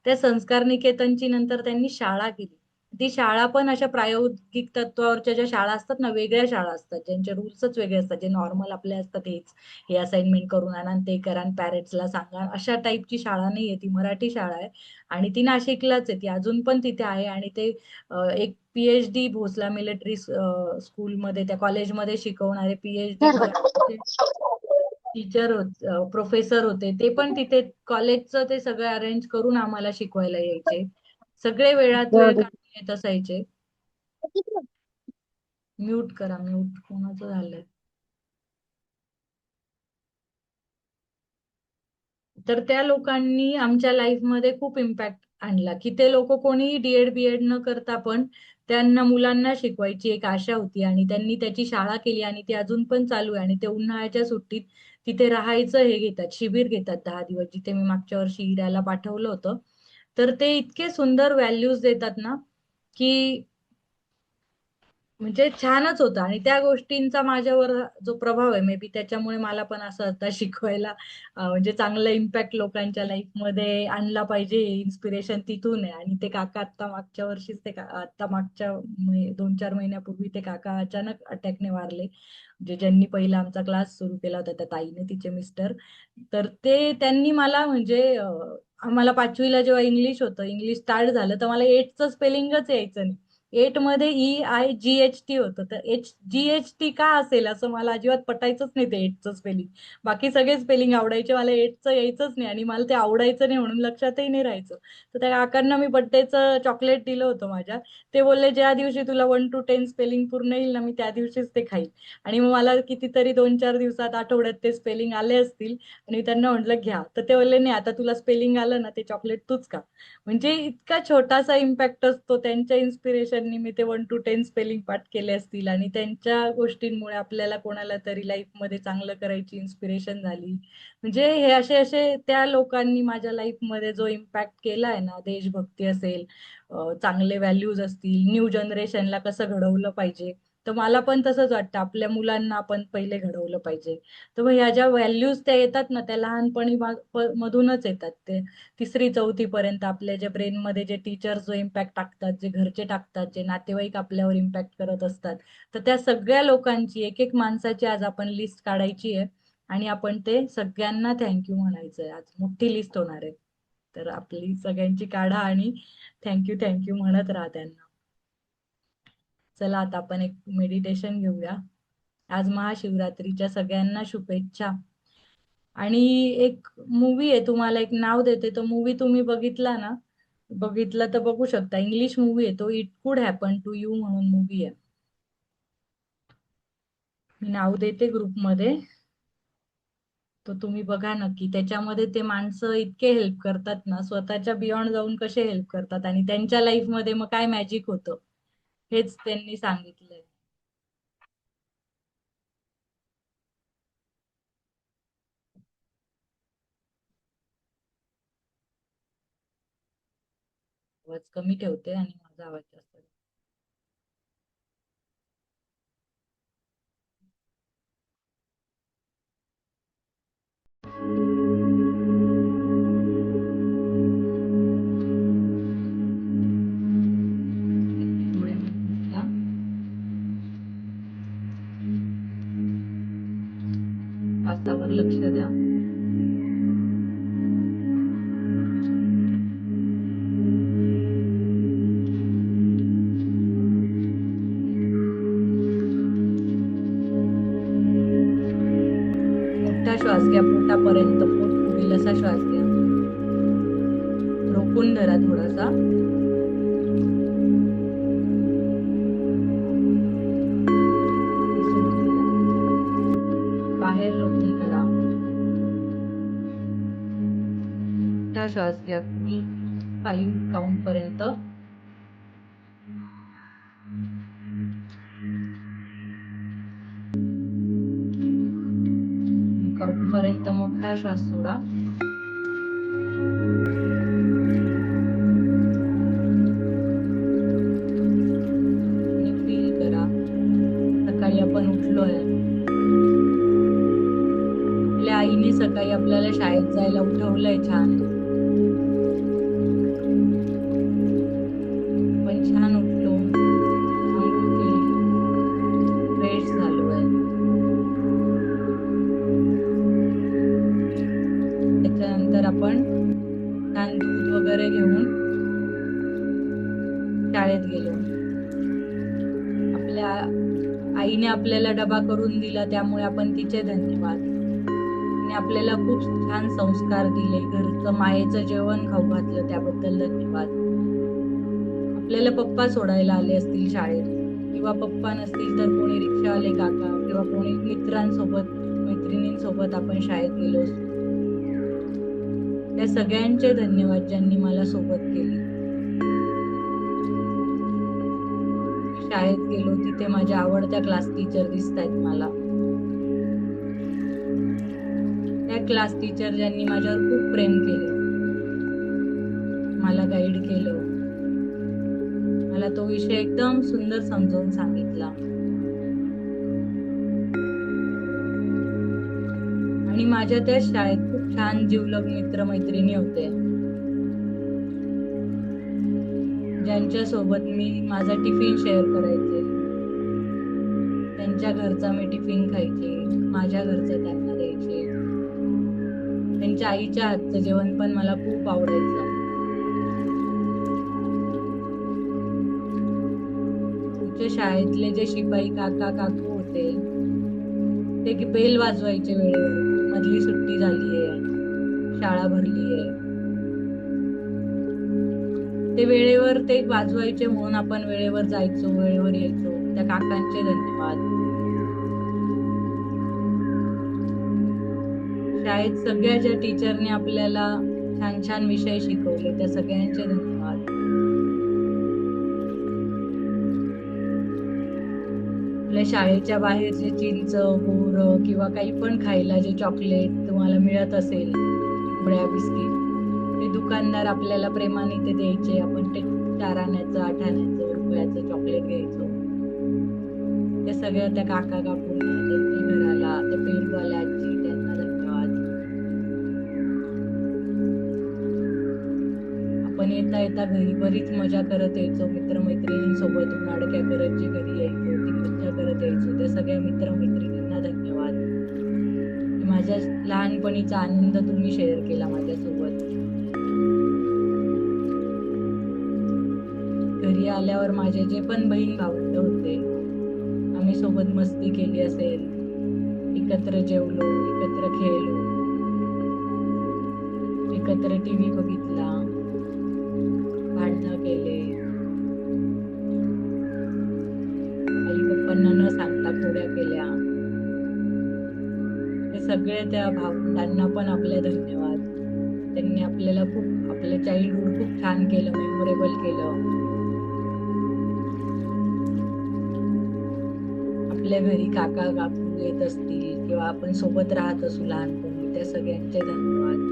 त्या संस्कार निकेतनची नंतर त्यांनी शाळा केली. ती शाळा पण अशा प्रायोगिक तत्वावरच्या ज्या शाळा असतात ना, वेगळ्या शाळा असतात, ज्यांचे रूल्सच वेगळे असतात, जे नॉर्मल आपले असतात, हेच हे असाइनमेंट करून आणा, ते करा, पॅरेंट्सला सांगा, अशा टाईपची शाळा नाहीये ती, मराठी शाळा आहे. आणि ती नाशिकलाच आहे, ती अजून पण तिथे आहे. आणि ते एक पीएचडी भोसला मिलिटरी स्कूलमध्ये, त्या कॉलेजमध्ये शिकवणारे पीएचडी टीचर होते, प्रोफेसर होते, ते पण तिथे कॉलेजचं ते सगळं अरेंज करून आम्हाला शिकवायला यायचे. सगळे वेळात वेळ काढून येत असायचे. म्यूट करा, म्यूट कोणाचं झालंय. तर त्या लोकांनी आमच्या लाईफमध्ये खूप इम्पॅक्ट आणला, की ते लोक कोणीही डीएड बीएड न करता पण त्यांना मुलांना शिकवायची एक आशा होती, आणि त्यांनी त्याची शाळा केली, आणि ती अजून पण चालू आहे. आणि ते उन्हाळ्याच्या सुट्टीत तिथे राहायचं हे घेतात, शिबिर घेतात 10 दिवस, जिथे मी मागच्या वर्षी इरायला पाठवलं होतं. तर ते इतके सुंदर व्हॅल्यूज देतात ना, की म्हणजे छानच होतं आणि त्या गोष्टींचा माझ्यावर जो प्रभाव आहे मे बी त्याच्यामुळे मला पण असं आता शिकवायला म्हणजे चांगला इम्पॅक्ट लोकांच्या लाईफ मध्ये आणला पाहिजे. इन्स्पिरेशन तिथून आहे. आणि ते काका आता मागच्या वर्षीच आता मागच्या 2-4 महिन्यापूर्वी ते काका अचानक अटॅकने वारले. म्हणजे ज्यांनी पहिला आमचा क्लास सुरू केला होता त्या ताईने, तिचे मिस्टर. तर ते त्यांनी मला म्हणजे आम्हाला 5वीला जेव्हा इंग्लिश होतं, इंग्लिश स्टार्ट झालं, तर मला एटचं स्पेलिंगच यायचं नाही. एट मध्ये EIGHT होतं, तर GHT का असेल असं मला अजिबात पटायचंच नाही ते एटचं स्पेलिंग. बाकी सगळे स्पेलिंग आवडायचे, मला एटचं यायचंच नाही आणि मला ते आवडायचं नाही म्हणून लक्षातही नाही राहायचं. तर त्या काकांना मी बर्थडेचं चॉकलेट दिलं होतं माझ्या. ते बोलले ज्या दिवशी तुला 1 to 10 स्पेलिंग पूर्ण येईल ना, मी त्या दिवशीच ते खाईल. आणि मग मला कितीतरी 2-4 दिवसात, आठवड्यात ते स्पेलिंग आले असतील आणि मी त्यांना म्हटलं घ्या, तर ते बोलले नाही, आता तुला स्पेलिंग आलं ना, ते चॉकलेट तूच खा. म्हणजे इतका छोटासा इम्पॅक्ट असतो. त्यांच्या इन्स्पिरेशननी मी ते 1 to 10 स्पेलिंग पाठ केले असतील आणि त्यांच्या गोष्टींमुळे आपल्याला कोणाला तरी लाईफमध्ये चांगलं करायची इन्स्पिरेशन झाली. म्हणजे हे असे असे त्या लोकांनी माझ्या लाईफमध्ये जो इम्पॅक्ट केलाय ना, देशभक्ती असेल, चांगले व्हॅल्यूज असतील, न्यू जनरेशनला कसं घडवलं पाहिजे. तर मला पण तसंच वाटतं, आपल्या मुलांना आपण पहिले घडवलं पाहिजे. तर मग ह्या ज्या व्हॅल्यूज त्या येतात ना, त्या लहानपणी मधूनच येतात. ते 3री-4थी पर्यंत आपल्या जे ब्रेनमध्ये जे टीचर्स जो इम्पॅक्ट टाकतात, जे घरचे टाकतात, जे नातेवाईक आपल्यावर इम्पॅक्ट करत असतात, तर त्या सगळ्या लोकांची एक एक माणसाची आज आपण लिस्ट काढायची आहे आणि आपण ते सगळ्यांना थँक्यू म्हणायचं आहे. आज मोठी लिस्ट होणार आहे. तर आपली सगळ्यांची काढा आणि थँक्यू थँक्यू म्हणत राहा त्यांना. चला आता आपण एक मेडिटेशन घेऊया. आज महाशिवरात्रीच्या सगळ्यांना शुभेच्छा. आणि एक मूवी आहे, तुम्हाला एक नाव देते. तो मूवी तुम्ही बघितला ना, बघितला तर बघू शकता. इंग्लिश मूवी आहे तो, इट कुड हॅपन टू यू म्हणून मूवी आहे. मी नाव देते ग्रुपमध्ये, तो तुम्ही बघा नक्की. त्याच्यामध्ये ते माणसं इतके हेल्प करतात ना, स्वतःच्या बियॉन्ड जाऊन कसे हेल्प करतात आणि त्यांच्या लाईफ मध्ये मग काय मॅजिक होतं हेच त्यांनी सांगितलंय. आवाज कमी ठेवते आणि माझा आवाज जास्त. थोडे मिनिट घ्या. श्वासावर लक्ष द्या. मोठा श्वास घ्या पोटापर्यंत, पोट फुगेल असा श्वास घ्या. रोखून धरा थोडासा. बाहेर रोखून धरा. मोठा श्वास घ्या. 5 काउंट पर्यंत. काउंट पर्यंत मोठा श्वास सोडा. फील करा सकाळी आपण उठलोय. आपल्या आईने सकाळी आपल्याला शाळेत जायला उठवलंय छान. आपण छान उठलो, आंघोळ केली, फ्रेश झालोय. त्याच्यानंतर आपण छान दूध वगैरे घेऊन शाळेत गेलो. आपल्या आईने आपल्याला डबा करून दिला, त्यामुळे आपण तिचे धन्यवाद. तिने आपल्याला खूप छान संस्कार दिले, घरचं मायेचं जेवण खाऊ घातलं, त्याबद्दल धन्यवाद. आपल्याला पप्पा सोडायला आले असतील शाळेत, किंवा पप्पा नसतील तर कोणी रिक्षावाले काका किंवा कोणी मित्रांसोबत मैत्रिणींसोबत आपण शाळेत गेलो असतो. त्या सगळ्यांचे धन्यवाद ज्यांनी मला सोबत केली. शाळेत गेलो, तिथे माझ्या आवडत्या क्लास टीचर दिसत आहेत मला. त्या क्लास टीचर ज्यांनी माझ्यावर खूप प्रेम केलं, मला गाईड केलं, मला मला तो विषय एकदम सुंदर समजावून सांगितला. आणि माझ्या त्या शाळेत खूप छान जिवलग मित्रमैत्रिणी होते, ज्यांच्या सोबत मी माझा टिफिन शेअर करायचे. त्यांच्या घरचा मी टिफिन खायचे, माझ्या घरचं त्यांना द्यायचे. त्यांच्या आईच्या हातचं जेवण पण मला खूप आवडायचं. आमच्या शाळेतले जे शिपाई काका काकू होते ते की बेल वाजवायचे वेळेवर, मधली सुट्टी झालीये, शाळा भरलीये, ते वेळेवर ते वाजवायचे म्हणून आपण वेळेवर जायचो, वेळेवर यायचो. त्या काकांचे धन्यवाद. शाळेत सगळ्या ज्या टीचरने आपल्याला छान छान विषय शिकवले त्या सगळ्यांचे धन्यवाद. आपल्या शाळेच्या बाहेर जे चिंच, बोर किंवा काही पण खायला जे चॉकलेट तुम्हाला मिळत असेल, चिवड्या, बिस्किट, ते दुकानदार आपल्याला प्रेमाने ते द्यायचे. आपण ते 4 आण्याचं, 8 आण्याचं, रुपयाचं चॉकलेट घ्यायचो. ते सगळ्या त्या काका काकूंना, त्यांच्या घराला, त्या पेंटवाल्या आजी, त्यांना धन्यवाद. आपण येता येता घरी बरीच मजा करत यायचो. मित्रमैत्रिणींसोबत उन्हाडक्या करत जे घरी यायचो, ती मज्जा करत यायचो. त्या सगळ्या मित्रमैत्रिणींना धन्यवाद. माझ्या लहानपणीचा आनंद तुम्ही शेअर केला माझ्यासोबत. घरी आल्यावर माझे जे पण बहीण भावंड होते, आम्ही सोबत मस्ती केली असेल, एकत्र जेवलो, एकत्र खेळलो, एकत्र टीव्ही बघितला, भांडणं केले, आई पप्पांना न सांगता खोड्या केल्या. ते सगळे त्या भावंडांना पण आपले धन्यवाद. त्यांनी आपल्याला खूप, आपलं चाइल्डहुड खूप छान केलं, मेमोरेबल केलं. आपल्या घरी काका काकू येत असतील किंवा आपण सोबत राहत असू लहानपणी, त्या सगळ्यांचे धन्यवाद.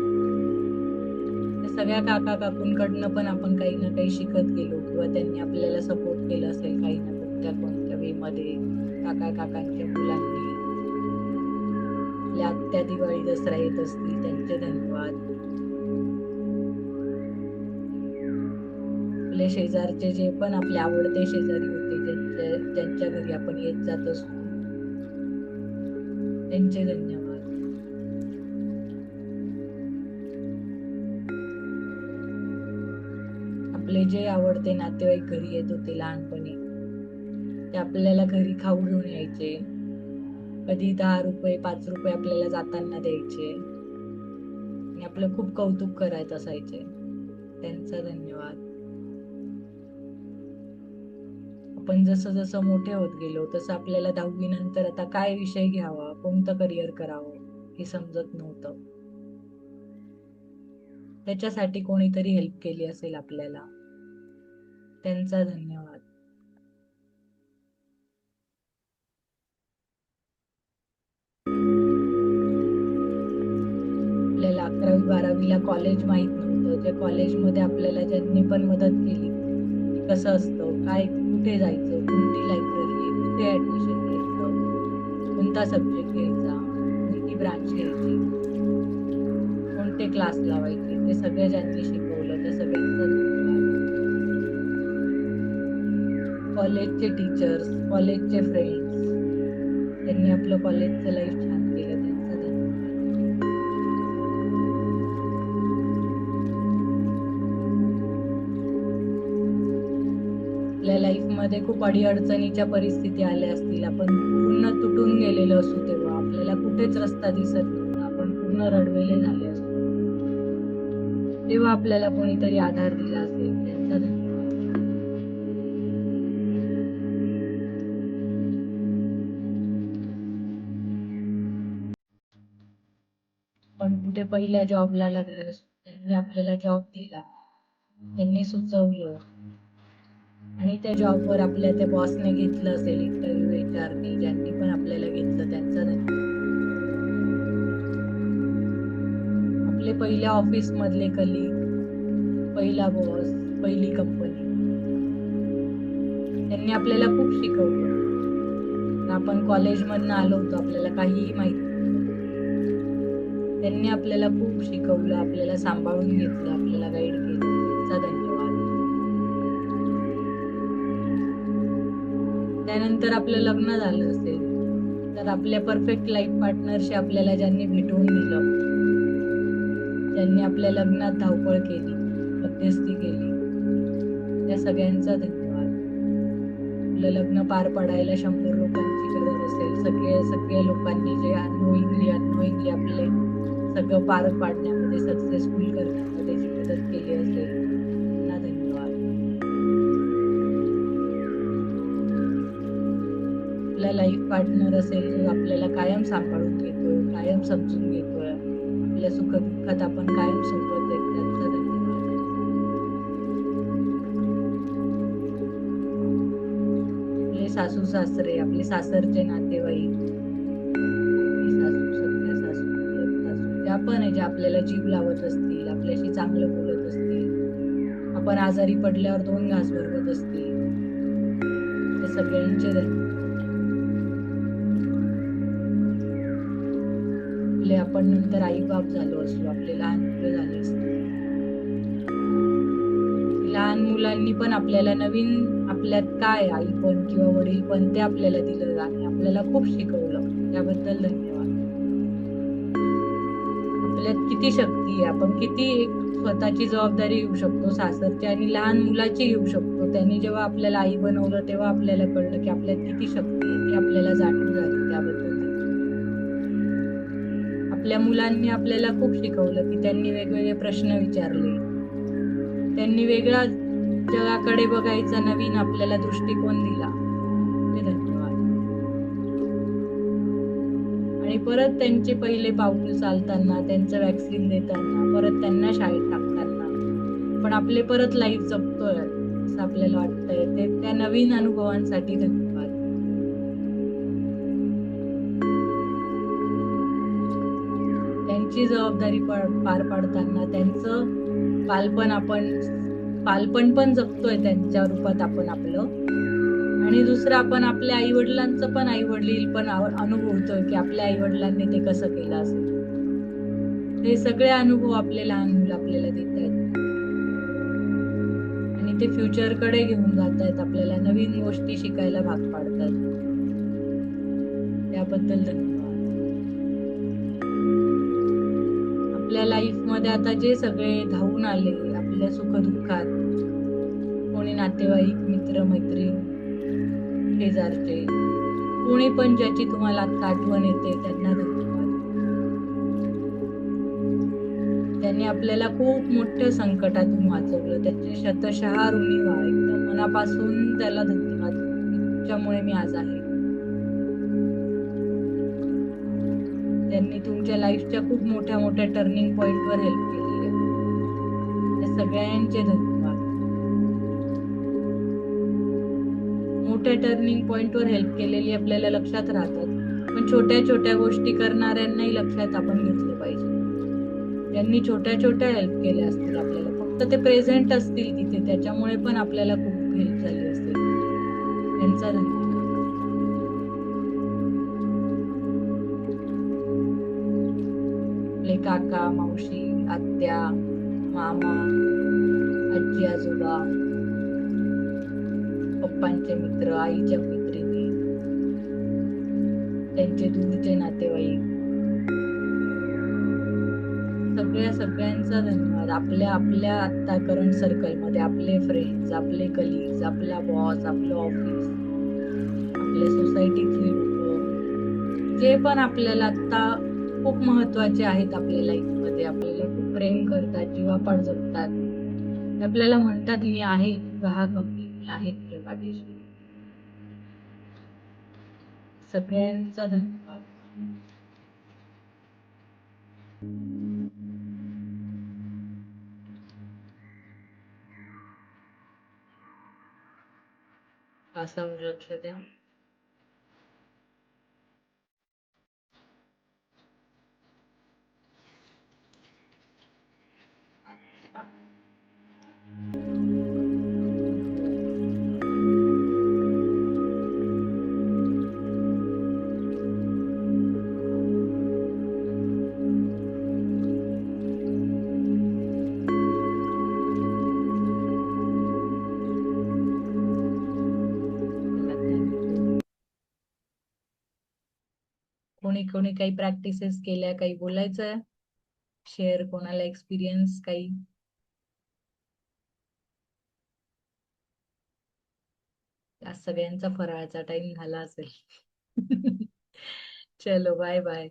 त्या सगळ्या काका काकूंकडनं पण आपण काही ना काही शिकत गेलो किंवा त्यांनी आपल्याला सपोर्ट केलं असेल काही ना कोणत्या वे मध्ये. काका काकांच्या मुलांनी, आपल्या आत्या दिवाळी दसरा येत असतील, त्यांचे धन्यवाद. आपल्या शेजारचे जे पण आपले आवडते शेजारी होते, ज्यांच्या घरी आपण येत जात असतो, त्यांचे धन्यवाद. आपले जे आवडते नातेवाईक घरी येत होते लहानपणी, ते आपल्याला घरी खाऊ घेऊन यायचे. कधी 10 रुपये 5 रुपये आपल्याला जाताना द्यायचे आणि आपलं खूप कौतुक करत असायचे. त्यांचा धन्यवाद. आपण जसं जसं मोठे होत गेलो तसं आपल्याला 10वी नंतर आता काय विषय घ्यावा, कोणतं करिअर करावं हे समजत नव्हतं. त्याच्यासाठी कोणीतरी हेल्प केली असेल आपल्याला, त्यांचा धन्यवाद. आपल्याला 11वी 12वीला कॉलेज माहित नव्हतं, त्या कॉलेजमध्ये आपल्याला ज्यांनी पण मदत केली, कसं असतं, काय, कुठे जायचं, कोणती लायब्ररी, कुठे ऍडमिशन घ्यायचं, कोणता सब्जेक्ट घ्यायचा, कोणती ब्रांच घ्यायची, कोणते क्लास लावायचे, ते सगळं ज्यांनी शिकवलं त्या सगळ्यांचा धन्यवाद. कॉलेजचे टीचर्स, कॉलेजचे फ्रेंड्स, त्यांनी आपलं कॉलेजचं लाईफ छान केलं, त्यांचा धन्यवाद. आपल्या लाईफ मध्ये खूप अडीअडचणीच्या परिस्थिती आल्या असतील, आपण पूर्ण तुटून गेलेलो असू, तेव्हा आपल्याला कुठेच रस्ता दिसत नव्हता, आपण पूर्ण रडवेले झाले असतो, तेव्हा आपल्याला कोणीतरी आधार दिला असेल, त्यांचा धन्यवाद. पण कुठे पहिल्या जॉबला लागले, त्यांनी आपल्याला जॉब दिला, त्यांनी सुचवलं आणि त्या जॉबवर आपल्या त्या बॉसने घेतलं असेल, इंटरव्ह्यू एचआरने, ज्यांनी पण आपल्याला घेतलं, त्यांचा धन्यवाद. आपले पहिल्या ऑफिस मधले कलीग, पहिला बॉस, पहिली कंपनी, त्यांनी आपल्याला खूप शिकवलं. आपण कॉलेजमधनं आलो होतो, आपल्याला काहीही माहित नव्हतं. त्यांनी आपल्याला खूप शिकवलं, आपल्याला सांभाळून घेतलं, आपल्याला गाईड केलं. त्यांचा धन्यवाद. त्यानंतर आपलं लग्न झालं असेल तर आपल्या परफेक्ट लाईफ पार्टनरशी आपल्याला ज्यांनी भेटवून दिलं, ज्यांनी आपल्या लग्नात धावपळ केली, मध्यस्थी केली, त्या सगळ्यांचा धन्यवाद. आपलं लग्न पार पडायला 100 लोकांची गरज असेल, सगळे लोकांनी जे अननोईंगली आपले सगळं पार पाडण्यामध्ये, सक्सेसफुल करण्यामध्ये जी मदत केली असेल, त्यांना धन्यवाद. आपला लाईफ पार्टनर असेल जो आपल्याला कायम सांभाळून घेतोय, कायम समजून घेतोय, आपल्या सुखदुःखात आपण कायम सोबत आहेत, त्यांचा धन्यवाद. आपले सासू सासरे, आपले सासरचे नातेवाईक, आपली सासू, सख्या सासू, चुलत सासू, ज्या पण आहे, ज्या आपल्याला जीव लावत असतील, आपल्याशी चांगलं बोलत असतील, आपण आजारी पडल्यावर 2 घास भरवत असतील, त्या सगळ्यांचे धन्यवाद. आपण नंतर आई बाप झालो असलो, आपले लहान मुलं झाली असतील, लहान मुलांनी पण आपल्याला नवीन आपल्यात काय आईपण किंवा वडीलपण ते आपल्याला दिलं आणि आपल्याला खूप शिकवलं, त्याबद्दल धन्यवाद. आपल्यात किती शक्ती आहे, आपण किती एक स्वतःची जबाबदारी घेऊ शकतो, सासरची आणि लहान मुलाची घेऊ शकतो. त्यांनी जेव्हा आपल्याला आई बनवलं तेव्हा आपल्याला कळलं की आपल्यात किती शक्ती आहे, ती आपल्याला जाणीव झाली, त्याबद्दल. आपल्या मुलांनी आपल्याला खूप शिकवलं की त्यांनी वेगवेगळे प्रश्न विचारले, त्यांनी वेगळा जगाकडे बघायचा नवीन आपल्याला दृष्टिकोन दिला, ते धन्यवाद. आणि परत त्यांचे पहिले पाऊल चालताना, त्यांचं वॅक्सिन देताना, परत त्यांना शाळेत टाकताना पण आपले परत लाईफ जगतोय असं आपल्याला वाटतंय, ते त्या नवीन अनुभवांसाठी धन्यवाद. त्यांची जबाबदारी पार पाडताना त्यांचं बालपण पण जगतोय त्यांच्या रूपात आपण आपलं, आणि दुसरं आपण आपल्या आई वडिलांचं पण पण अनुभवतोय की आपल्या आई वडिलांनी ते कसं केलं असेल. हे सगळे अनुभव आपले लहान मुलं आपल्याला देत आहेत आणि ते फ्युचरकडे घेऊन जात आहेत, आपल्याला नवीन गोष्टी शिकायला भाग पाडतात, त्याबद्दल धन्यवाद. आपल्या लाईफ मध्ये आता जे सगळे धावून आले आपल्या सुखदुःखात, कोणी नातेवाईक, मित्र मैत्रीण, शेजारचे, कोणी पण ज्याची तुम्हाला आता आठवण येते, त्यांना धन्यवाद. त्यांनी आपल्याला खूप मोठ्या संकटातून वाचवलं, त्याचे शतशः ऋणी व्हा, एकदम मनापासून त्याला धन्यवाद. तुमच्यामुळे मी आज आहे. त्यांनी तुमच्या लाईफच्या खूप मोठ्या मोठ्या टर्निंग पॉइंटवर हेल्प केली आहे, त्या सगळ्यांचे धन्यवाद. मोठ्या टर्निंग पॉइंटवर हेल्प केलेली आपल्याला लक्षात राहतात, पण छोट्या छोट्या गोष्टी करणाऱ्यांनाही लक्षात आपण घेतलं पाहिजे. त्यांनी छोट्या छोट्या हेल्प केल्या असतील आपल्याला, फक्त ते प्रेझेंट असतील तिथे, त्याच्यामुळे पण आपल्याला खूप हेल्प झाली असेल, त्यांचा धन्यवाद. आपले काका, मावशी, आत्या, मामा, आजी आजोबा, पप्पांचे मित्र, आईच्या मैत्रिणी, त्यांचे दूरचे नातेवाईक, सगळ्यांचा धन्यवाद. आपल्या आता करंट सर्कल मध्ये आपले फ्रेंड्स, आपले कलीग्स, आपला बॉस, आपलं ऑफिस, आपल्या सोसायटीतले लोक, जे पण आपल्याला आता खूप महत्वाचे आहेत आपल्या लाईफ मध्ये, आपल्याला खूप प्रेम करतात, जीवापाड जगतात, आपल्याला म्हणतात मी आहे, रहा कमी, मी आहे तुझ्या पाठीशी, सगळ्यांचा धन्यवाद. असं लक्ष द्या. कोणी कोणी काही प्रॅक्टिसेस केल्या, काही बोलायचं शेअर, कोणाला एक्सपिरियन्स काही? आज सगळ्यांचा फराळाचा टाइम झाला असेल. चलो बाय बाय.